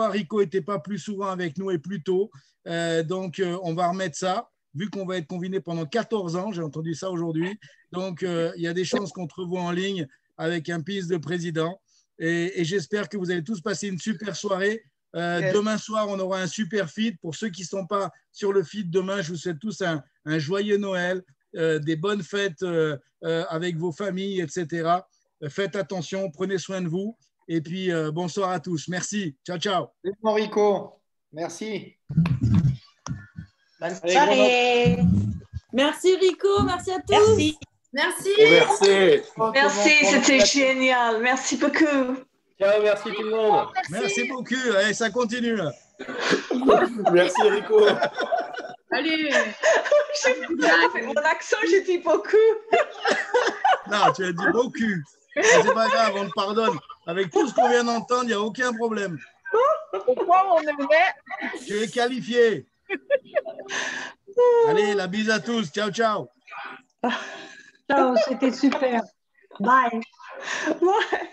Rico n'était pas plus souvent avec nous et plus tôt? Donc, on va remettre ça, vu qu'on va être confiné pendant 14 ans. J'ai entendu ça aujourd'hui. Donc, il y a des chances qu'on te revoie en ligne avec un piste de président. Et j'espère que vous allez tous passer une super soirée. Demain soir, on aura un super feed. Pour ceux qui ne sont pas sur le feed demain, je vous souhaite tous un joyeux Noël, des bonnes fêtes avec vos familles, etc. Faites attention, prenez soin de vous. Et puis, bonsoir à tous. Merci. Ciao, ciao. Bon, Rico. Merci. Bonne soirée. Merci Rico, merci à tous. Merci. Merci, c'était génial. Merci beaucoup. Ciao, merci tout le monde. Merci beaucoup. Allez, ça continue. Merci Rico. Allez. Mon accent, j'ai dit beaucoup. Non, tu as dit beaucoup. C'est pas grave, on te pardonne. Avec tout ce qu'on vient d'entendre, il n'y a aucun problème. Pourquoi on aimerait? Tu es qualifié. Allez, la bise à tous. Ciao, ciao. Ciao, c'était super. Bye. Bye.